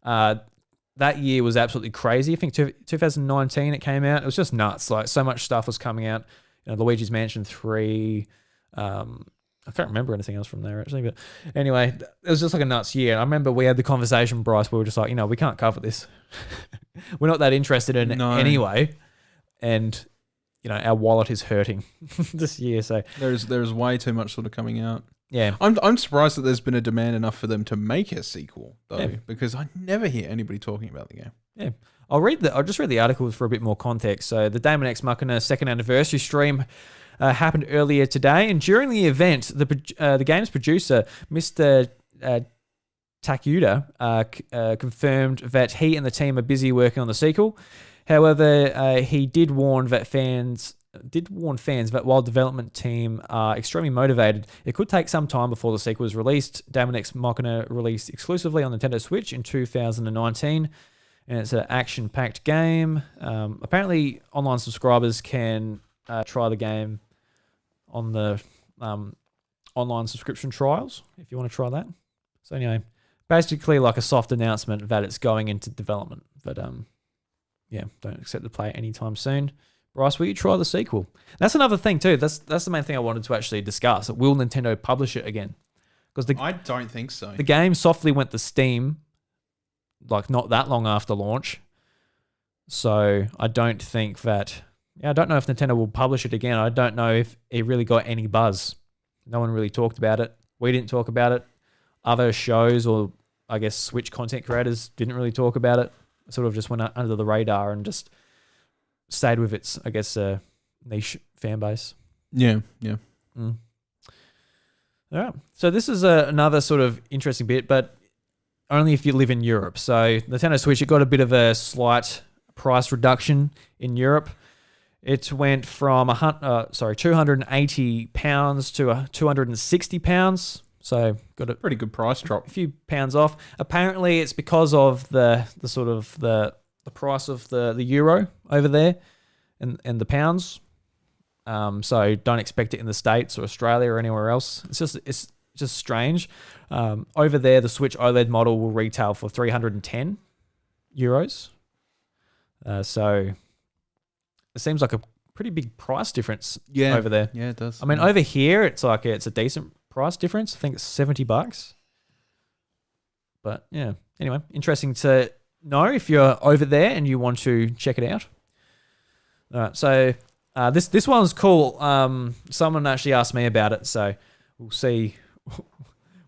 That year was absolutely crazy. I think 2019 it came out. It was just nuts. Like so much stuff was coming out. You know, Luigi's Mansion 3. I can't remember anything else from there actually, but anyway, it was just like a nuts year. I remember we had the conversation, Bryce, where we were just like, you know, we can't cover this. We're not that interested in it anyway. And, you know, our wallet is hurting this year. So there's way too much sort of coming out. Yeah. I'm surprised that there's been a demand enough for them to make a sequel though, because I never hear anybody talking about the game. Yeah. I'll just read the articles for a bit more context. So the Damon X Machina second anniversary stream happened earlier today, and during the event, the game's producer, Mr. Takuda confirmed that he and the team are busy working on the sequel. However, he did warn fans that while development team are extremely motivated, it could take some time before the sequel is released. Daemon X Machina released exclusively on Nintendo Switch in 2019, and it's an action-packed game. Apparently, online subscribers can try the game on the online subscription trials, if you want to try that. So anyway, basically like a soft announcement that it's going into development. But yeah, don't expect to play it anytime soon. Bryce, will you try the sequel? That's another thing too. That's the main thing I wanted to actually discuss. Will Nintendo publish it again? Because I don't think so. The game softly went to Steam, like not that long after launch. So I don't think that. Yeah, I don't know if Nintendo will publish it again. I don't know if it really got any buzz. No one really talked about it. We didn't talk about it. Other shows or I guess Switch content creators didn't really talk about it. It sort of just went under the radar and just stayed with its, I guess, niche fan base. Yeah. All right. So this is another sort of interesting bit, but only if you live in Europe. So Nintendo Switch, it got a bit of a slight price reduction in Europe. It went from £280 to £260. So got a Pretty good price drop. a few pounds off. Apparently, it's because of the sort of the price of the euro over there and the pounds. So don't expect it in the States or Australia or anywhere else. It's just strange. Over there, the Switch OLED model will retail for €310. So it seems like a pretty big price difference over there. Yeah, it does. I mean, over here, it's like it's a decent price difference. I think it's $70. But yeah, anyway, interesting to know if you're over there and you want to check it out. All right, so this one's cool. Someone actually asked me about it, so we'll see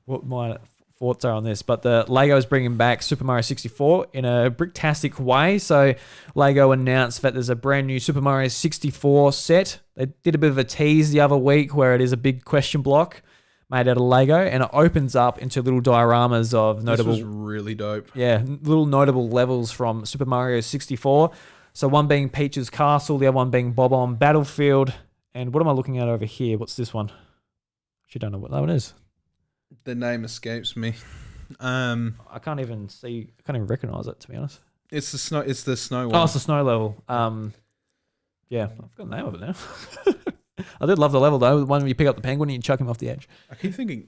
what my thoughts are on this. But the Lego is bringing back Super Mario 64 in a bricktastic way. So Lego announced that there's a brand new Super Mario 64 set. They did a bit of a tease the other week where it is a big question block made out of Lego, and it opens up into little dioramas of notable. This was really dope. Yeah, little notable levels from Super Mario 64. So one being Peach's Castle, the other one being Bob-omb Battlefield. And what am I looking at over here? What's this one? Actually, don't know what that one is. The name escapes me. I can't even recognize it, to be honest. It's the snow. It's the snow one. Oh, it's the snow level. Yeah, I've got the name of it now. I did love the level though. The one where you pick up the penguin and you chuck him off the edge. I keep thinking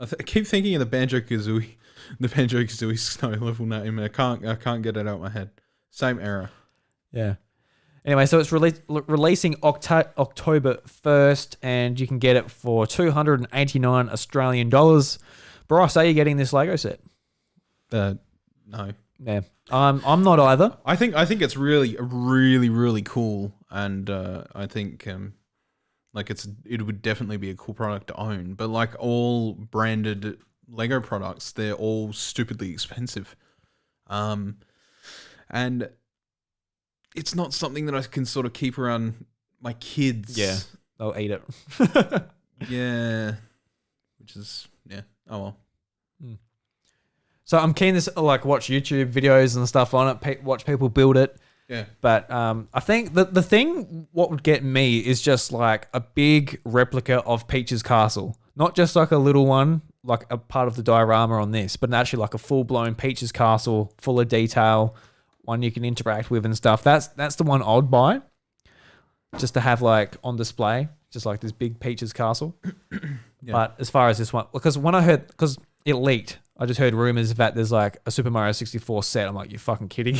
of the Banjo-Kazooie, snow level name. I can't get it out of my head. Same error. Yeah. Anyway, so it's releasing October 1st, and you can get it for $289 Australian dollars. Bryce, are you getting this Lego set? No. Yeah, I'm not either. I think it's really, really, really cool, and I think it would definitely be a cool product to own. But like all branded Lego products, they're all stupidly expensive, and it's not something that I can sort of keep around my kids. Yeah, they'll eat it. Yeah, which is oh well. So I'm keen to watch YouTube videos and stuff on it, watch people build it. Yeah. But I think the thing what would get me is just like a big replica of Peach's Castle. Not just like a little one, like a part of the diorama on this, but actually like a full-blown Peach's Castle, full of detail, one you can interact with and stuff. That's the one I'd buy, just to have like on display, just like this big Peach's Castle. Yeah. But as far as this one, because it leaked, I just heard rumors that there's like a Super Mario 64 set. I'm like, you're fucking kidding.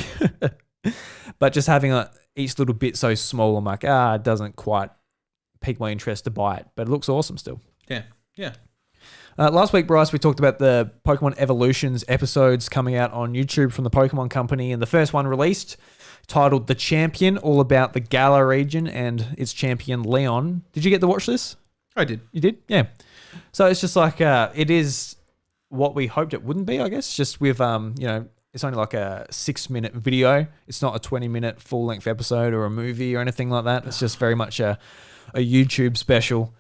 But just having each little bit so small, I'm like, it doesn't quite pique my interest to buy it. But it looks awesome still. Yeah. Last week, Bryce, we talked about the Pokemon Evolutions episodes coming out on YouTube from the Pokemon Company. And the first one released, titled The Champion, all about the Galar region and its champion, Leon. Did you get to watch this? I did. You did? Yeah. So it's just like, it is what we hoped it wouldn't be, I guess. Just with, it's only like a 6-minute video. It's not a 20-minute full-length episode or a movie or anything like that. It's just very much a YouTube special.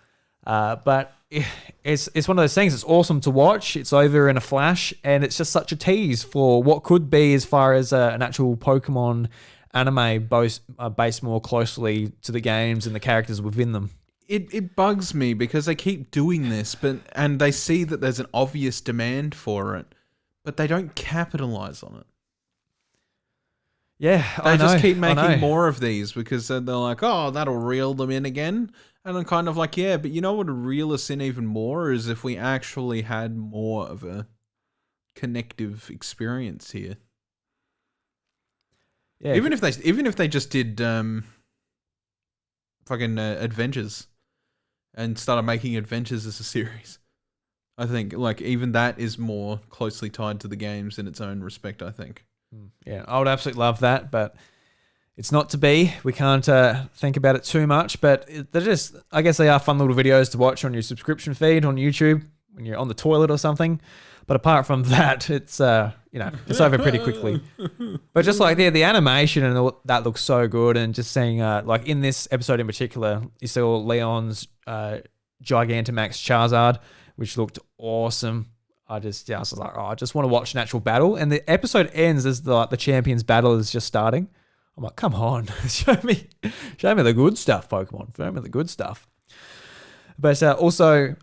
But it's one of those things. It's awesome to watch. It's over in a flash, and it's just such a tease for what could be as far as an actual Pokemon anime based more closely to the games and the characters within them. It bugs me because they keep doing this, and they see that there's an obvious demand for it, but they don't capitalize on it. Yeah, They just keep making more of these because they're like, oh, that'll reel them in again. And I'm kind of like, yeah, but you know what would reel us in even more is if we actually had more of a connective experience here. Yeah, even if they just did fucking adventures and started making adventures as a series. I think like even that is more closely tied to the games in its own respect, I think. Yeah, I would absolutely love that, but it's not to be. We can't think about it too much, but they're just, I guess they are fun little videos to watch on your subscription feed on YouTube when you're on the toilet or something. But apart from that, it's it's over pretty quickly. But just like the animation and all, that looks so good, and just seeing like in this episode in particular, you saw Leon's Gigantamax Charizard, which looked awesome. I was like, I just want to watch an actual battle. And the episode ends as the champions battle is just starting. I'm like, come on, show me the good stuff, Pokemon. Show me the good stuff. But also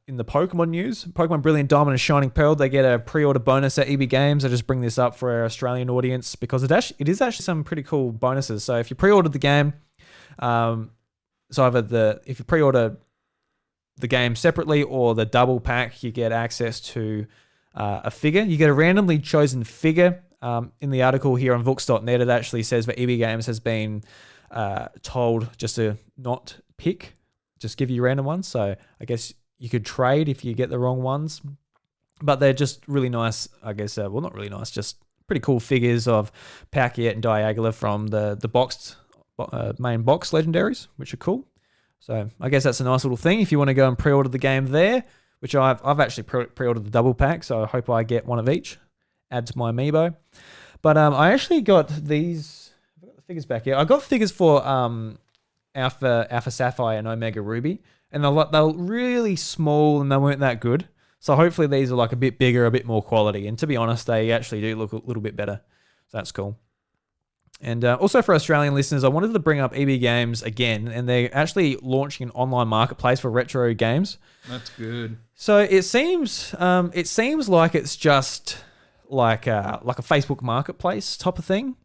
in the Pokemon news, Pokemon Brilliant Diamond and Shining Pearl, they get a pre-order bonus at EB Games. I just bring this up for our Australian audience because it is actually some pretty cool bonuses. So if you pre-ordered the game, if you pre-order the game separately or the double pack, you get access to a figure. You get a randomly chosen figure. In the article here on Vooks.net, it actually says that EB Games has been told just to not pick, just give you random ones. So I guess you could trade if you get the wrong ones. But they're just really nice, I guess. Well, not really nice, just pretty cool figures of Palkia and Dialga from the boxed main box legendaries, which are cool. So I guess that's a nice little thing if you want to go and pre-order the game there, which I've actually pre-ordered the double pack, so I hope I get one of each. Add to my amiibo. But I actually got these. I've got the figures back here. I got figures for Alpha Sapphire and Omega Ruby, and they're really small and they weren't that good. So hopefully these are like a bit bigger, a bit more quality. And to be honest, they actually do look a little bit better. So that's cool. And also for Australian listeners, I wanted to bring up EB Games again, and they're actually launching an online marketplace for retro games. That's good. So it seems like it's just like a Facebook marketplace type of thing.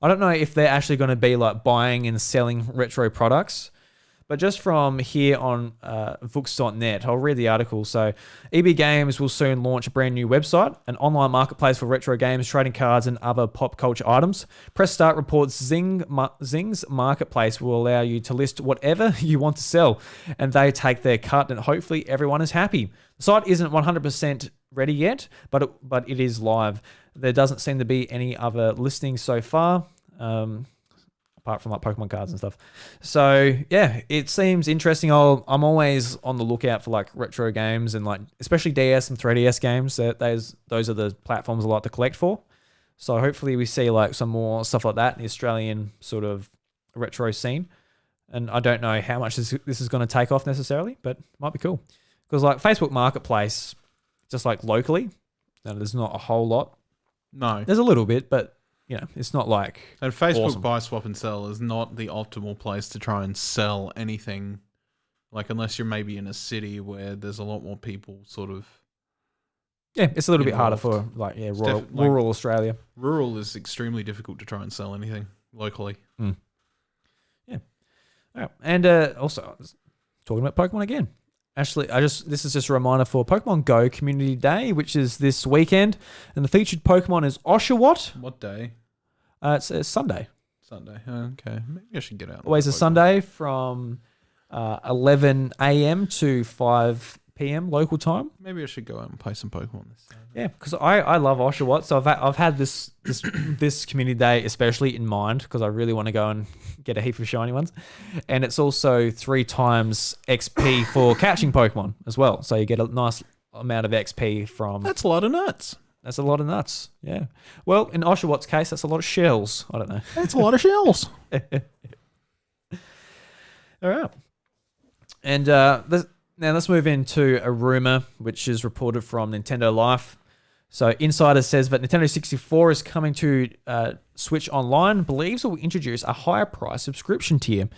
I don't know if they're actually going to be like buying and selling retro products, but just from here on Vooks.net, I'll read the article. So EB Games will soon launch a brand new website, an online marketplace for retro games, trading cards, and other pop culture items. Press Start reports Zing's marketplace will allow you to list whatever you want to sell, and they take their cut, and hopefully everyone is happy. The site isn't 100% ready yet, but it is live. There doesn't seem to be any other listings so far. Apart from like Pokemon cards and stuff. So yeah, it seems interesting. I'm always on the lookout for like retro games and like especially DS and 3DS games. Those are the platforms I like to collect for. So hopefully we see like some more stuff like that in the Australian sort of retro scene. And I don't know how much this is going to take off necessarily, but it might be cool. Because like Facebook Marketplace, just like locally, there's not a whole lot. No. There's a little bit, but it's not like... And Facebook awesome. Buy, Swap and Sell is not the optimal place to try and sell anything. Like, unless you're maybe in a city where there's a lot more people sort of... Yeah, it's a little bit harder involved. for like rural Australia. Rural is extremely difficult to try and sell anything locally. Mm. Yeah. All right. And also, talking about Pokemon again. Actually, this is just a reminder for Pokemon Go Community Day, which is this weekend, and the featured Pokemon is Oshawott. What day? It's Sunday. Sunday. Okay, maybe I should get out. Always a Sunday from 11 a.m. to 5 p.m. local time. Maybe I should go out and play some Pokemon this day. Yeah, because I love Oshawott, so I've had this community day especially in mind because I really want to go and get a heap of shiny ones, and it's also 3 times XP for catching Pokemon as well. So you get a nice amount of XP from. That's a lot of nuts. That's a lot of nuts. Yeah. Well, in Oshawott's case, that's a lot of shells. I don't know. That's a lot of shells. All right. And Now let's move into a rumor which is reported from Nintendo Life. So Insider says that Nintendo 64 is coming to Switch Online, believes it will introduce a higher price subscription tier.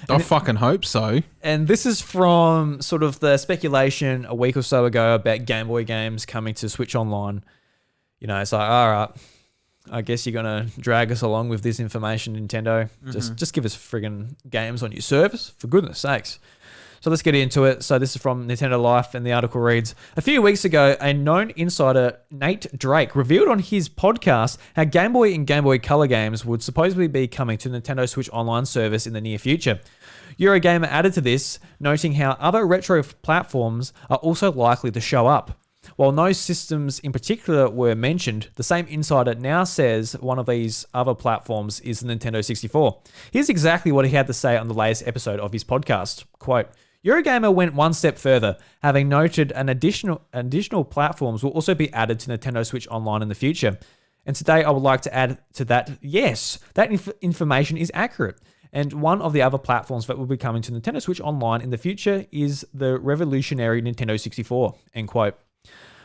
I fucking hope so. And this is from sort of the speculation a week or so ago about Game Boy games coming to Switch Online. You know, it's like, all right, I guess you're going to drag us along with this information, Nintendo. Just give us friggin' games on your service, for goodness sakes. So let's get into it. So this is from Nintendo Life, and the article reads, a few weeks ago, a known insider, Nate Drake, revealed on his podcast how Game Boy and Game Boy Color games would supposedly be coming to Nintendo Switch Online service in the near future. Eurogamer added to this, noting how other retro platforms are also likely to show up. While no systems in particular were mentioned, the same insider now says one of these other platforms is the Nintendo 64. Here's exactly what he had to say on the latest episode of his podcast. Quote, Eurogamer went one step further, having noted an additional platforms will also be added to Nintendo Switch Online in the future. And today I would like to add to that, yes, that information is accurate. And one of the other platforms that will be coming to Nintendo Switch Online in the future is the revolutionary Nintendo 64, end quote.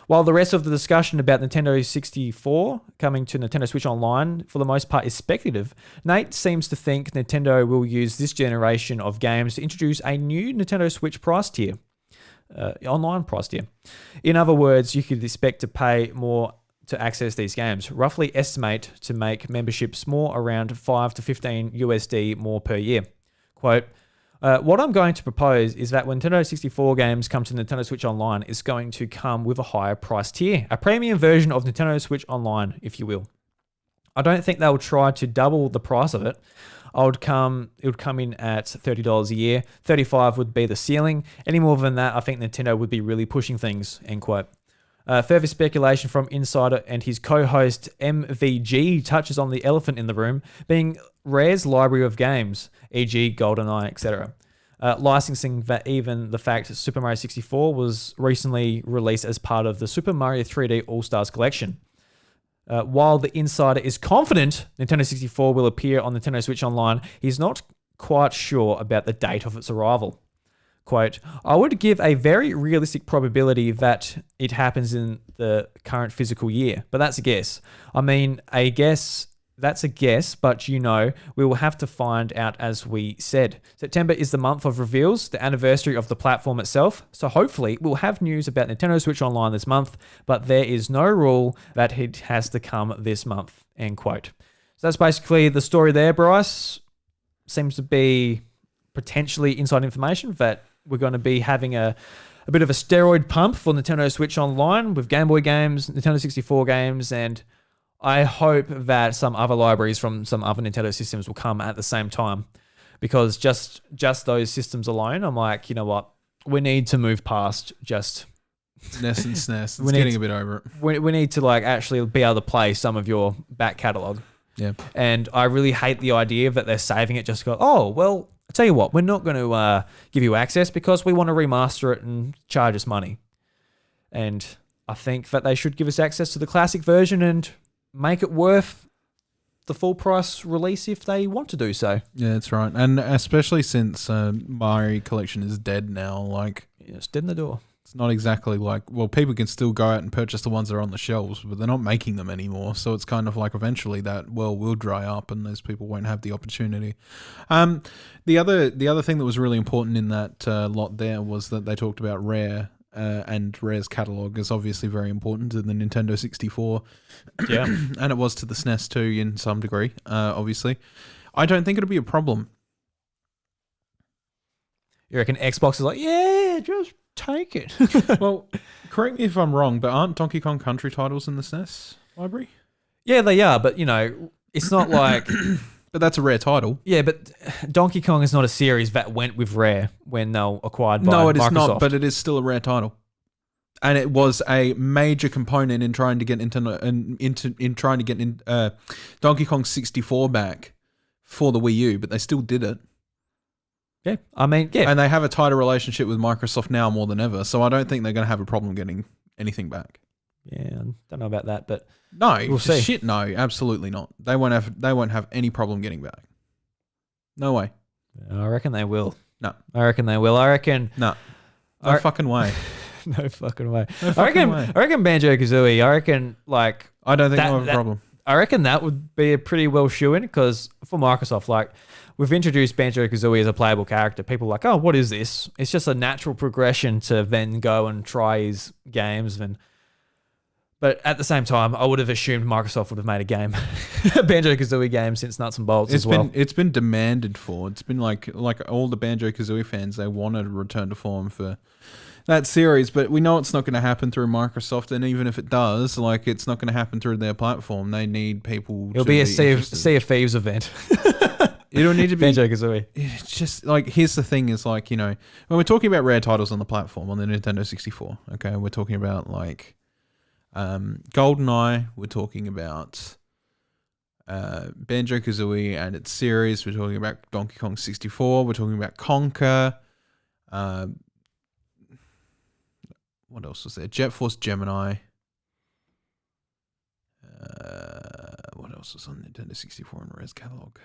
While the rest of the discussion about Nintendo 64 coming to Nintendo Switch Online, for the most part, is speculative, Nate seems to think Nintendo will use this generation of games to introduce a new Nintendo Switch price tier, online price tier. In other words, you could expect to pay more to access these games. Roughly estimate to make memberships more around 5 to 15 USD more per year. Quote, what I'm going to propose is that when Nintendo 64 games come to Nintendo Switch Online, it's going to come with a higher price tier, a premium version of Nintendo Switch Online, if you will. I don't think they'll try to double the price of it. It would come in at $30 a year. $35 would be the ceiling. Any more than that, I think Nintendo would be really pushing things, end quote. Further speculation from Insider and his co-host MVG touches on the elephant in the room, being Rare's library of games, e.g. GoldenEye, etc. Licensing that even the fact Super Mario 64 was recently released as part of the Super Mario 3D All-Stars collection. While the Insider is confident Nintendo 64 will appear on Nintendo Switch Online, he's not quite sure about the date of its arrival. Quote, I would give a very realistic probability that it happens in the current physical year, but that's a guess. I mean, that's a guess, but we will have to find out as we said. September is the month of reveals, the anniversary of the platform itself, so hopefully we'll have news about Nintendo Switch Online this month, but there is no rule that it has to come this month, end quote. So that's basically the story there, Bryce. Seems to be potentially inside information that we're going to be having a bit of a steroid pump for Nintendo Switch Online with Game Boy games, Nintendo 64 games, and I hope that some other libraries from some other Nintendo systems will come at the same time, because just those systems alone, I'm like, you know what, we need to move past just SNES and SNES. It's getting a bit over it. We need to like actually be able to play some of your back catalog. Yeah. And I really hate the idea that they're saving it just to go, oh, well, I tell you what, we're not going to give you access because we want to remaster it and charge us money. And I think that they should give us access to the classic version and make it worth the full price release if they want to do so. Yeah, that's right. And especially since Mario Collection is dead now, like... Yeah, it's dead in the door. It's not exactly like, well, people can still go out and purchase the ones that are on the shelves, but they're not making them anymore. So it's kind of like eventually that well will dry up and those people won't have the opportunity. The other thing that was really important in that lot there was that they talked about Rare, and Rare's catalog is obviously very important to the Nintendo 64. Yeah. And it was to the SNES too in some degree, obviously. I don't think it'll be a problem. You reckon Xbox is like, yeah, just take it? Well, correct me if I'm wrong, but aren't Donkey Kong Country titles in the SNES library? Yeah, they are, but it's not like... But that's a Rare title. Yeah, but Donkey Kong is not a series that went with Rare when they were acquired by Microsoft. No, it is not, but it is still a Rare title. And it was a major component in trying to get Donkey Kong 64 back for the Wii U, but they still did it. Yeah, I mean, yeah. And they have a tighter relationship with Microsoft now more than ever, so I don't think they're going to have a problem getting anything back. Yeah, I don't know about that, but no, we'll see. Shit, no, absolutely not. They won't have any problem getting back. No way. I reckon they will. No. I reckon they will. I reckon. No. No fucking way. No fucking way. No fucking way. I reckon Banjo-Kazooie, I reckon like I don't think we'll have a problem. I reckon that would be a pretty well shoe-in because for Microsoft, like we've introduced Banjo-Kazooie as a playable character. People are like, oh, what is this? It's just a natural progression to then go and try his games. But at the same time, I would have assumed Microsoft would have made a game, a Banjo-Kazooie game since Nuts and Bolts as well. It's been demanded for. It's been like all the Banjo-Kazooie fans, they wanted a return to form for that series, but we know it's not going to happen through Microsoft, and even if it does, like it's not going to happen through their platform. They need people. It'll be a Sea of Thieves event. It'll need to be Banjo-Kazooie. It's just like here's the thing: is like when we're talking about rare titles on the platform on the Nintendo 64. Okay, we're talking about like GoldenEye. We're talking about Banjo-Kazooie and its series. We're talking about Donkey Kong 64. We're talking about Conker. What else was there? Jet Force Gemini. What else was on Nintendo 64 and Rare's catalog?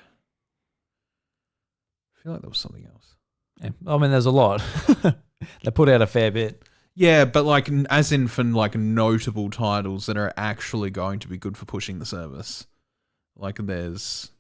I feel like there was something else. Yeah. I mean, there's a lot. They put out a fair bit. Yeah, but like as in for like notable titles that are actually going to be good for pushing the service. Like there's,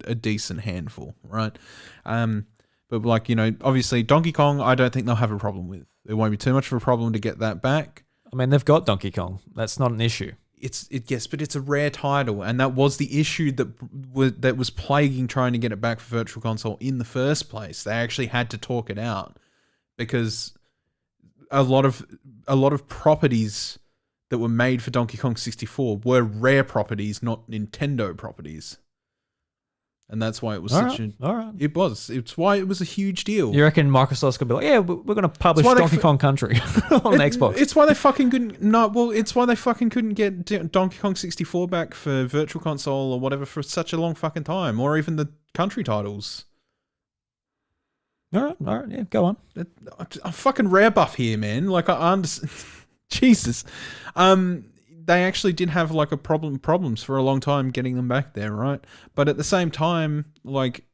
a decent handful, right? But like, obviously Donkey Kong, I don't think they'll have a problem with. It won't be too much of a problem to get that back. I mean, they've got Donkey Kong. That's not an issue. Yes, but it's a rare title, and that was the issue that was plaguing trying to get it back for Virtual Console in the first place. They actually had to talk it out because a lot of properties that were made for Donkey Kong 64 were rare properties, not Nintendo properties. And that's why it was all right. It was. It's why it was a huge deal. You reckon Microsoft's gonna be like, yeah, we're gonna publish Donkey Kong Country on Xbox? It's why they fucking couldn't. No, well, it's why they fucking couldn't get Donkey Kong 64 back for Virtual Console or whatever for such a long fucking time, or even the country titles. All right, yeah, go on. I'm fucking rare buff here, man. Like I understand. Jesus. They actually did have like problems for a long time getting them back there, right? But at the same time, like,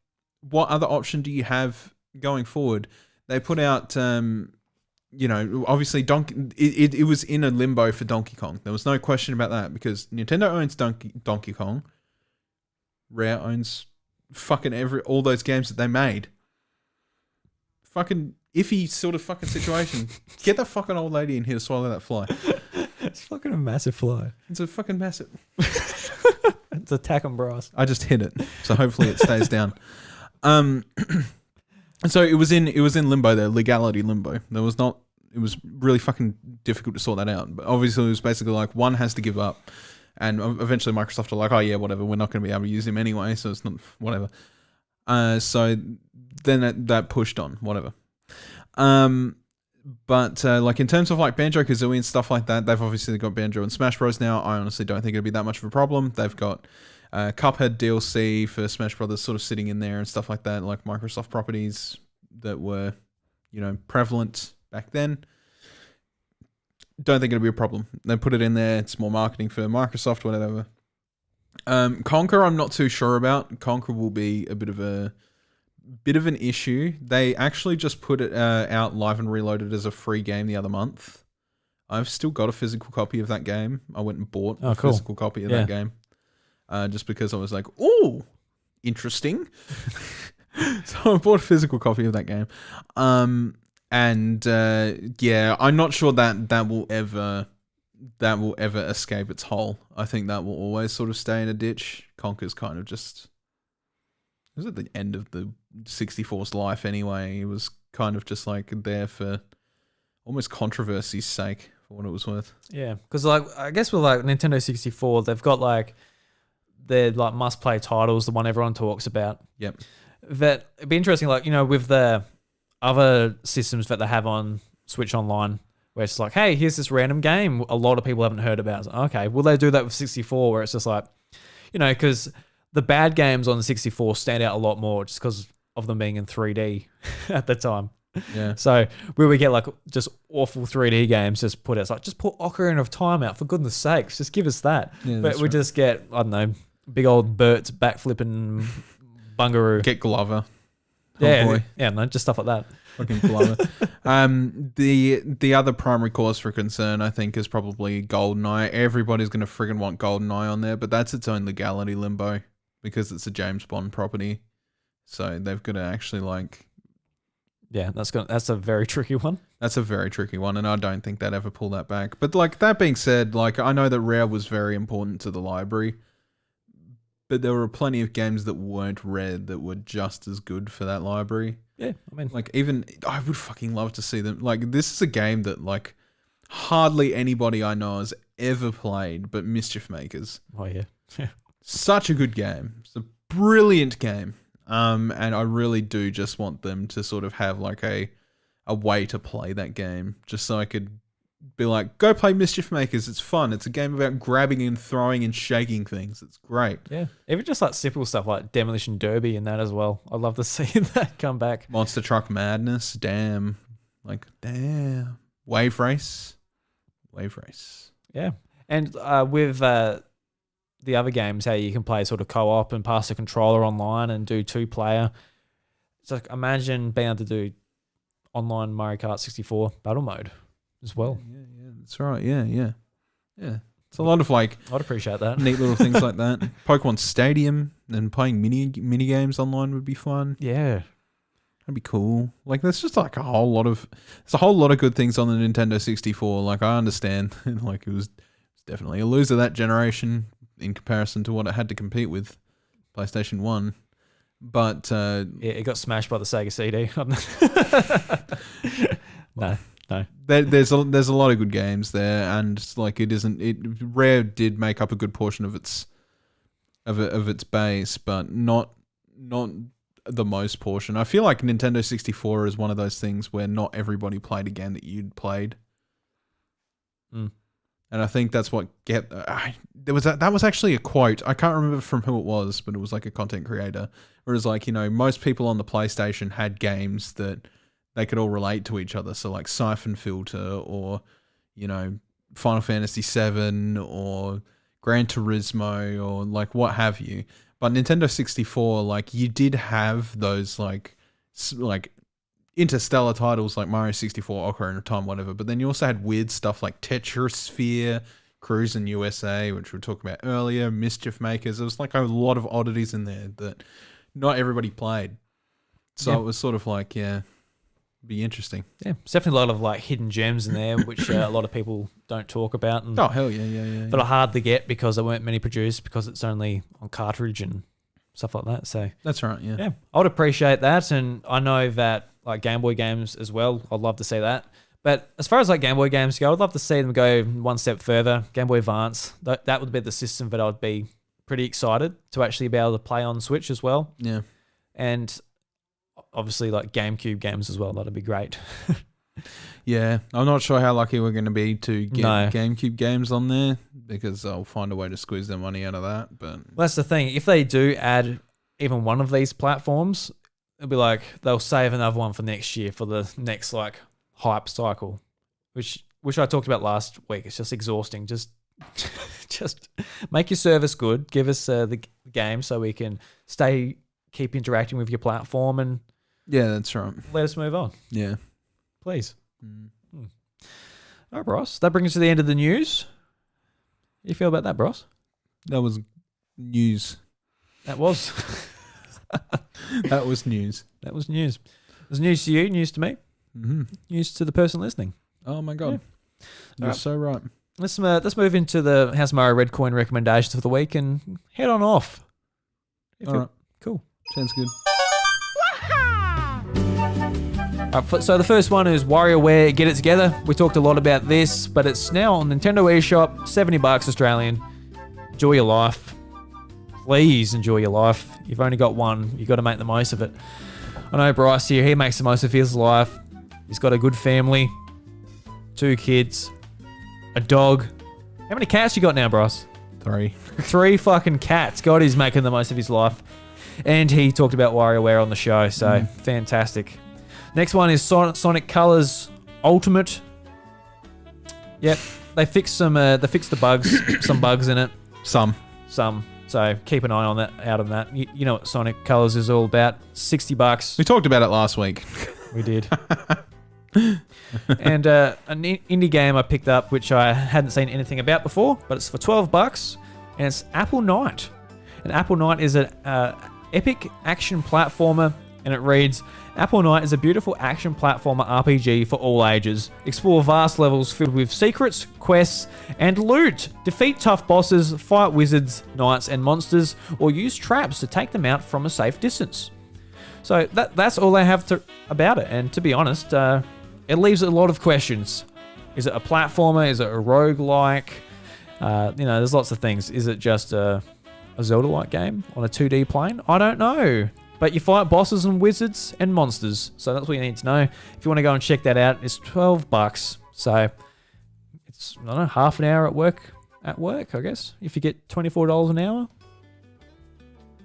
what other option do you have going forward? They put out, obviously it was in a limbo for Donkey Kong. There was no question about that because Nintendo owns Donkey Kong. Rare owns fucking all those games that they made. Fucking iffy sort of fucking situation. Get that fucking old lady in here to swallow that fly. It's fucking a massive fly. It's a fucking massive. It's attacking brass. I just hit it, so hopefully it stays down. So it was in limbo there, legality limbo. There was not. It was really fucking difficult to sort that out. But obviously, it was basically like one has to give up, and eventually Microsoft are like, oh yeah, whatever, we're not going to be able to use him anyway, so it's not whatever. So then that pushed on, whatever. But like in terms of like Banjo-Kazooie and stuff like that, they've obviously got Banjo and Smash Bros. Now. I honestly don't think it'll be that much of a problem. They've got Cuphead DLC for Smash Brothers sort of sitting in there and stuff like that, like Microsoft properties that were, prevalent back then. Don't think it'll be a problem. They put it in there. It's more marketing for Microsoft, whatever. Conker, I'm not too sure about. Conker will be a bit of an issue. They actually just put it out Live and Reloaded as a free game the other month. I've still got a physical copy of that game. I went and bought a physical copy of that game. Just because I was like, ooh, interesting. So I bought a physical copy of that game. I'm not sure that will ever escape its hole. I think that will always sort of stay in a ditch. Conker's kind of just... It was at the end of the 64's life anyway. It was kind of just like there for almost controversy's sake for what it was worth. Yeah, because like I guess with like Nintendo 64, they've got like their like must-play titles, the one everyone talks about. Yep. That it'd be interesting, like with the other systems that they have on Switch Online, where it's like, hey, here's this random game a lot of people haven't heard about. Like, okay, will they do that with 64? Where it's just like, because the bad games on the 64 stand out a lot more just because of them being in 3D at the time. Yeah. So where we get like just awful 3D games just put out, it's like, just put Ocarina of Time out, for goodness sakes, just give us that. Yeah, but we just get, I don't know, big old Bert's backflipping bungaroo. Get Glover. Yeah, boy. yeah, no, just stuff like that. Fucking blower. The other primary cause for concern, I think, is probably GoldenEye. Everybody's going to friggin' want GoldenEye on there, but that's its own legality limbo because it's a James Bond property. So they've got to actually like... Yeah, that's a very tricky one. That's a very tricky one, and I don't think they'd ever pull that back. But like that being said, like I know that Rare was very important to the library, but there were plenty of games that weren't Rare that were just as good for that library. Yeah, I mean, Like even I would fucking love to see them. Like this is a game that like hardly anybody I know has ever played, but Mischief Makers. oh yeah. Such a good game. It's a brilliant game. And I really do just want them to sort of have like a way to play that game, just so I could be like, go play Mischief Makers. It's fun. It's a game about grabbing and throwing and shaking things. It's great. Yeah, even just like simple stuff like Demolition Derby and that as well. I'd love to see that come back. Monster Truck Madness. Damn. Wave Race. Yeah, and with the other games, how you can play sort of co-op and pass the controller online and do 2-player. It's like imagine being able to do online Mario Kart 64 battle mode as well. Yeah, that's right. Yeah. It's a lot of like I'd appreciate that. neat little things like that. Pokemon Stadium and playing mini games online would be fun. Yeah. That'd be cool. Like there's just like a whole lot of good things on the Nintendo 64. Like I understand like it was definitely a loser that generation in comparison to what it had to compete with PlayStation 1. But Yeah, it got smashed by the Sega CD. No. there's a lot of good games there, and like Rare did make up a good portion of its base, but not the most portion. I feel like Nintendo 64 is one of those things where not everybody played a game that you'd played. And I think that's what that was actually a quote. I can't remember from who it was, but it was like a content creator. Whereas like, most people on the PlayStation had games that they could all relate to each other. So like Siphon Filter or, Final Fantasy VII or Gran Turismo or like what have you. But Nintendo 64, like you did have those like interstellar titles like Mario 64, Ocarina of Time, whatever. But then you also had weird stuff like Tetrisphere, Cruisin' USA, which we talked about earlier, Mischief Makers. There was like a lot of oddities in there that not everybody played. So it was sort of like, be interesting. Yeah, it's definitely a lot of like hidden gems in there, which a lot of people don't talk about. And oh, hell yeah. But are hard to get because there weren't many produced because it's only on cartridge and stuff like that. So that's right, yeah, I would appreciate that. And I know that like Game Boy games as well, I'd love to see that. But as far as like Game Boy games go, I'd love to see them go one step further. Game Boy Advance, that would be the system that I would be pretty excited to actually be able to play on Switch as well. Yeah. And obviously like GameCube games as well. That'd be great. Yeah. I'm not sure how lucky we're going to be to get GameCube games on there because I'll find a way to squeeze their money out of that. But well, that's the thing. If they do add even one of these platforms, it'll be like they'll save another one for next year for the next like hype cycle, which I talked about last week. It's just exhausting. Just make your service good. Give us the game so we can keep interacting with your platform and yeah, that's right. Let us move on. Yeah, please. All right, Bros. That brings us to the end of the news. How you feel about that, Bros? That was news. That was. That was news. That was news. It was news to you, news to me, news to the person listening. Oh my god, yeah. You're so right. Let's move into the House Mario Red Coin recommendations for the week and head on off. All right, cool. Sounds good. So the first one is WarioWare Get It Together. We talked a lot about this, but it's now on Nintendo eShop, $70 Australian. Enjoy your life. Please enjoy your life. You've only got one. You've got to make the most of it. I know Bryce here, he makes the most of his life. He's got a good family, 2 kids, a dog. How many cats you got now, Bryce? 3. 3 fucking cats. God, he's making the most of his life. And he talked about WarioWare on the show, so fantastic. Next one is Sonic Colors Ultimate. Yep, they fixed the bugs, some bugs in it. Some. So keep an eye on that. Out on that. You know what Sonic Colors is all about. $60. We talked about it last week. We did. And an indie game I picked up, which I hadn't seen anything about before, but it's for $12, and it's Apple Knight. And Apple Knight is an epic action platformer, and it reads, Apple Knight is a beautiful action platformer RPG for all ages. Explore vast levels filled with secrets, quests, and loot. Defeat tough bosses, fight wizards, knights, and monsters, or use traps to take them out from a safe distance. So that's all I have about it. And to be honest, it leaves a lot of questions. Is it a platformer? Is it a roguelike? There's lots of things. Is it just a Zelda-like game on a 2D plane? I don't know. But you fight bosses and wizards and monsters. So that's what you need to know. If you want to go and check that out, it's $12. So it's, I don't know, half an hour at work, I guess. If you get $24 an hour.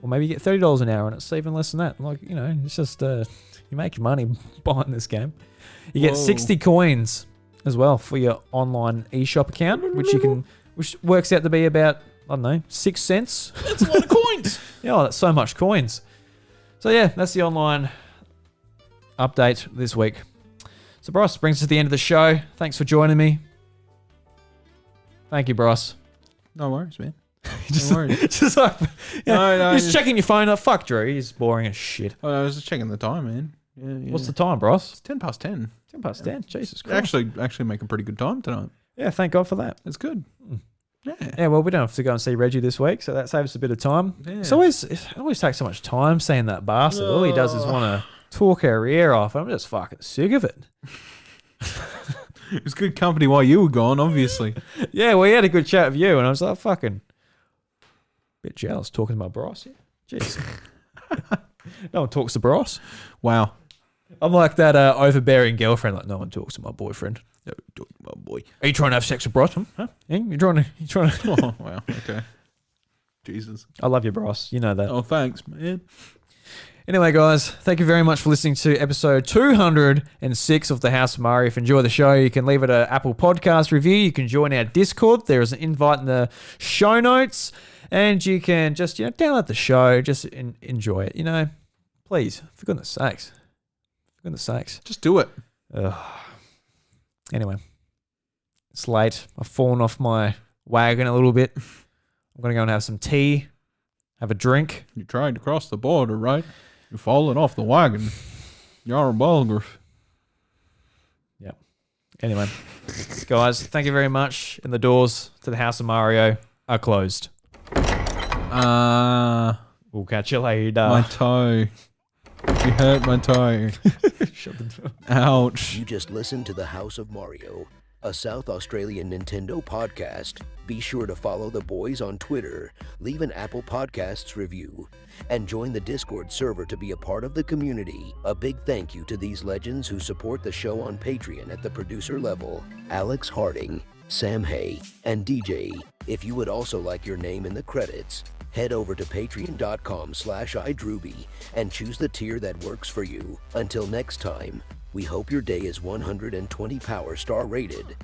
Or maybe you get $30 an hour and it's even less than that. Like, it's just, you make money buying this game. You get 60 coins as well for your online eShop account, which works out to be about, I don't know, 6 cents. That's a lot of coins. Yeah, that's so much coins. So yeah, that's the online update this week. So Bryce, brings us to the end of the show. Thanks for joining me. Thank you, Bryce. No worries, man. No worries. Just like, just checking your phone up. Fuck Drew, he's boring as shit. Oh, I was just checking the time, man. Yeah. What's the time, Bryce? It's 10 past 10. 10 past 10. Jesus Christ. Actually making pretty good time tonight. Yeah, thank God for that. It's good. Yeah, well, we don't have to go and see Reggie this week, so that saves us a bit of time. Yeah. It always takes so much time seeing that bastard. All he does is want to talk our ear off. I'm just fucking sick of it. It was good company while you were gone, obviously. Yeah, well, he had a good chat with you, and I was like, fucking bit jealous talking to my Bryce. Yeah. Jeez. No one talks to Bryce. Wow. I'm like that overbearing girlfriend. Like, no one talks to my boyfriend. No, talk to my boy. Are you trying to have sex with Bryce? Huh? Yeah, you're trying to. Oh, wow. Okay. Jesus. I love you, Bryce. You know that. Oh, thanks, man. Anyway, guys, thank you very much for listening to episode 206 of The House of Mario. If you enjoy the show, you can leave it an Apple Podcast review. You can join our Discord. There is an invite in the show notes. And you can just, download the show. Just enjoy it. Please, for goodness sakes. Just do it. Anyway, it's late. I've fallen off my wagon a little bit. I'm going to go and have some tea, have a drink. You tried to cross the border, right? You're falling off the wagon. You're a bulgar. Yep. Anyway, guys, thank you very much. And the doors to the House of Mario are closed. We'll catch you later. My toe. You hurt my toe. Shut the door. Ouch. You just listened to The House of Mario, a South Australian Nintendo podcast. Be sure to follow the boys on Twitter, leave an Apple Podcasts review, and join the Discord server to be a part of the community. A big thank you to these legends who support the show on Patreon at the producer level: Alex Harding, Sam Hay, and DJ. If you would also like your name in the credits, head over to patreon.com/iDrewby and choose the tier that works for you. Until next time, we hope your day is 120 Power Star rated.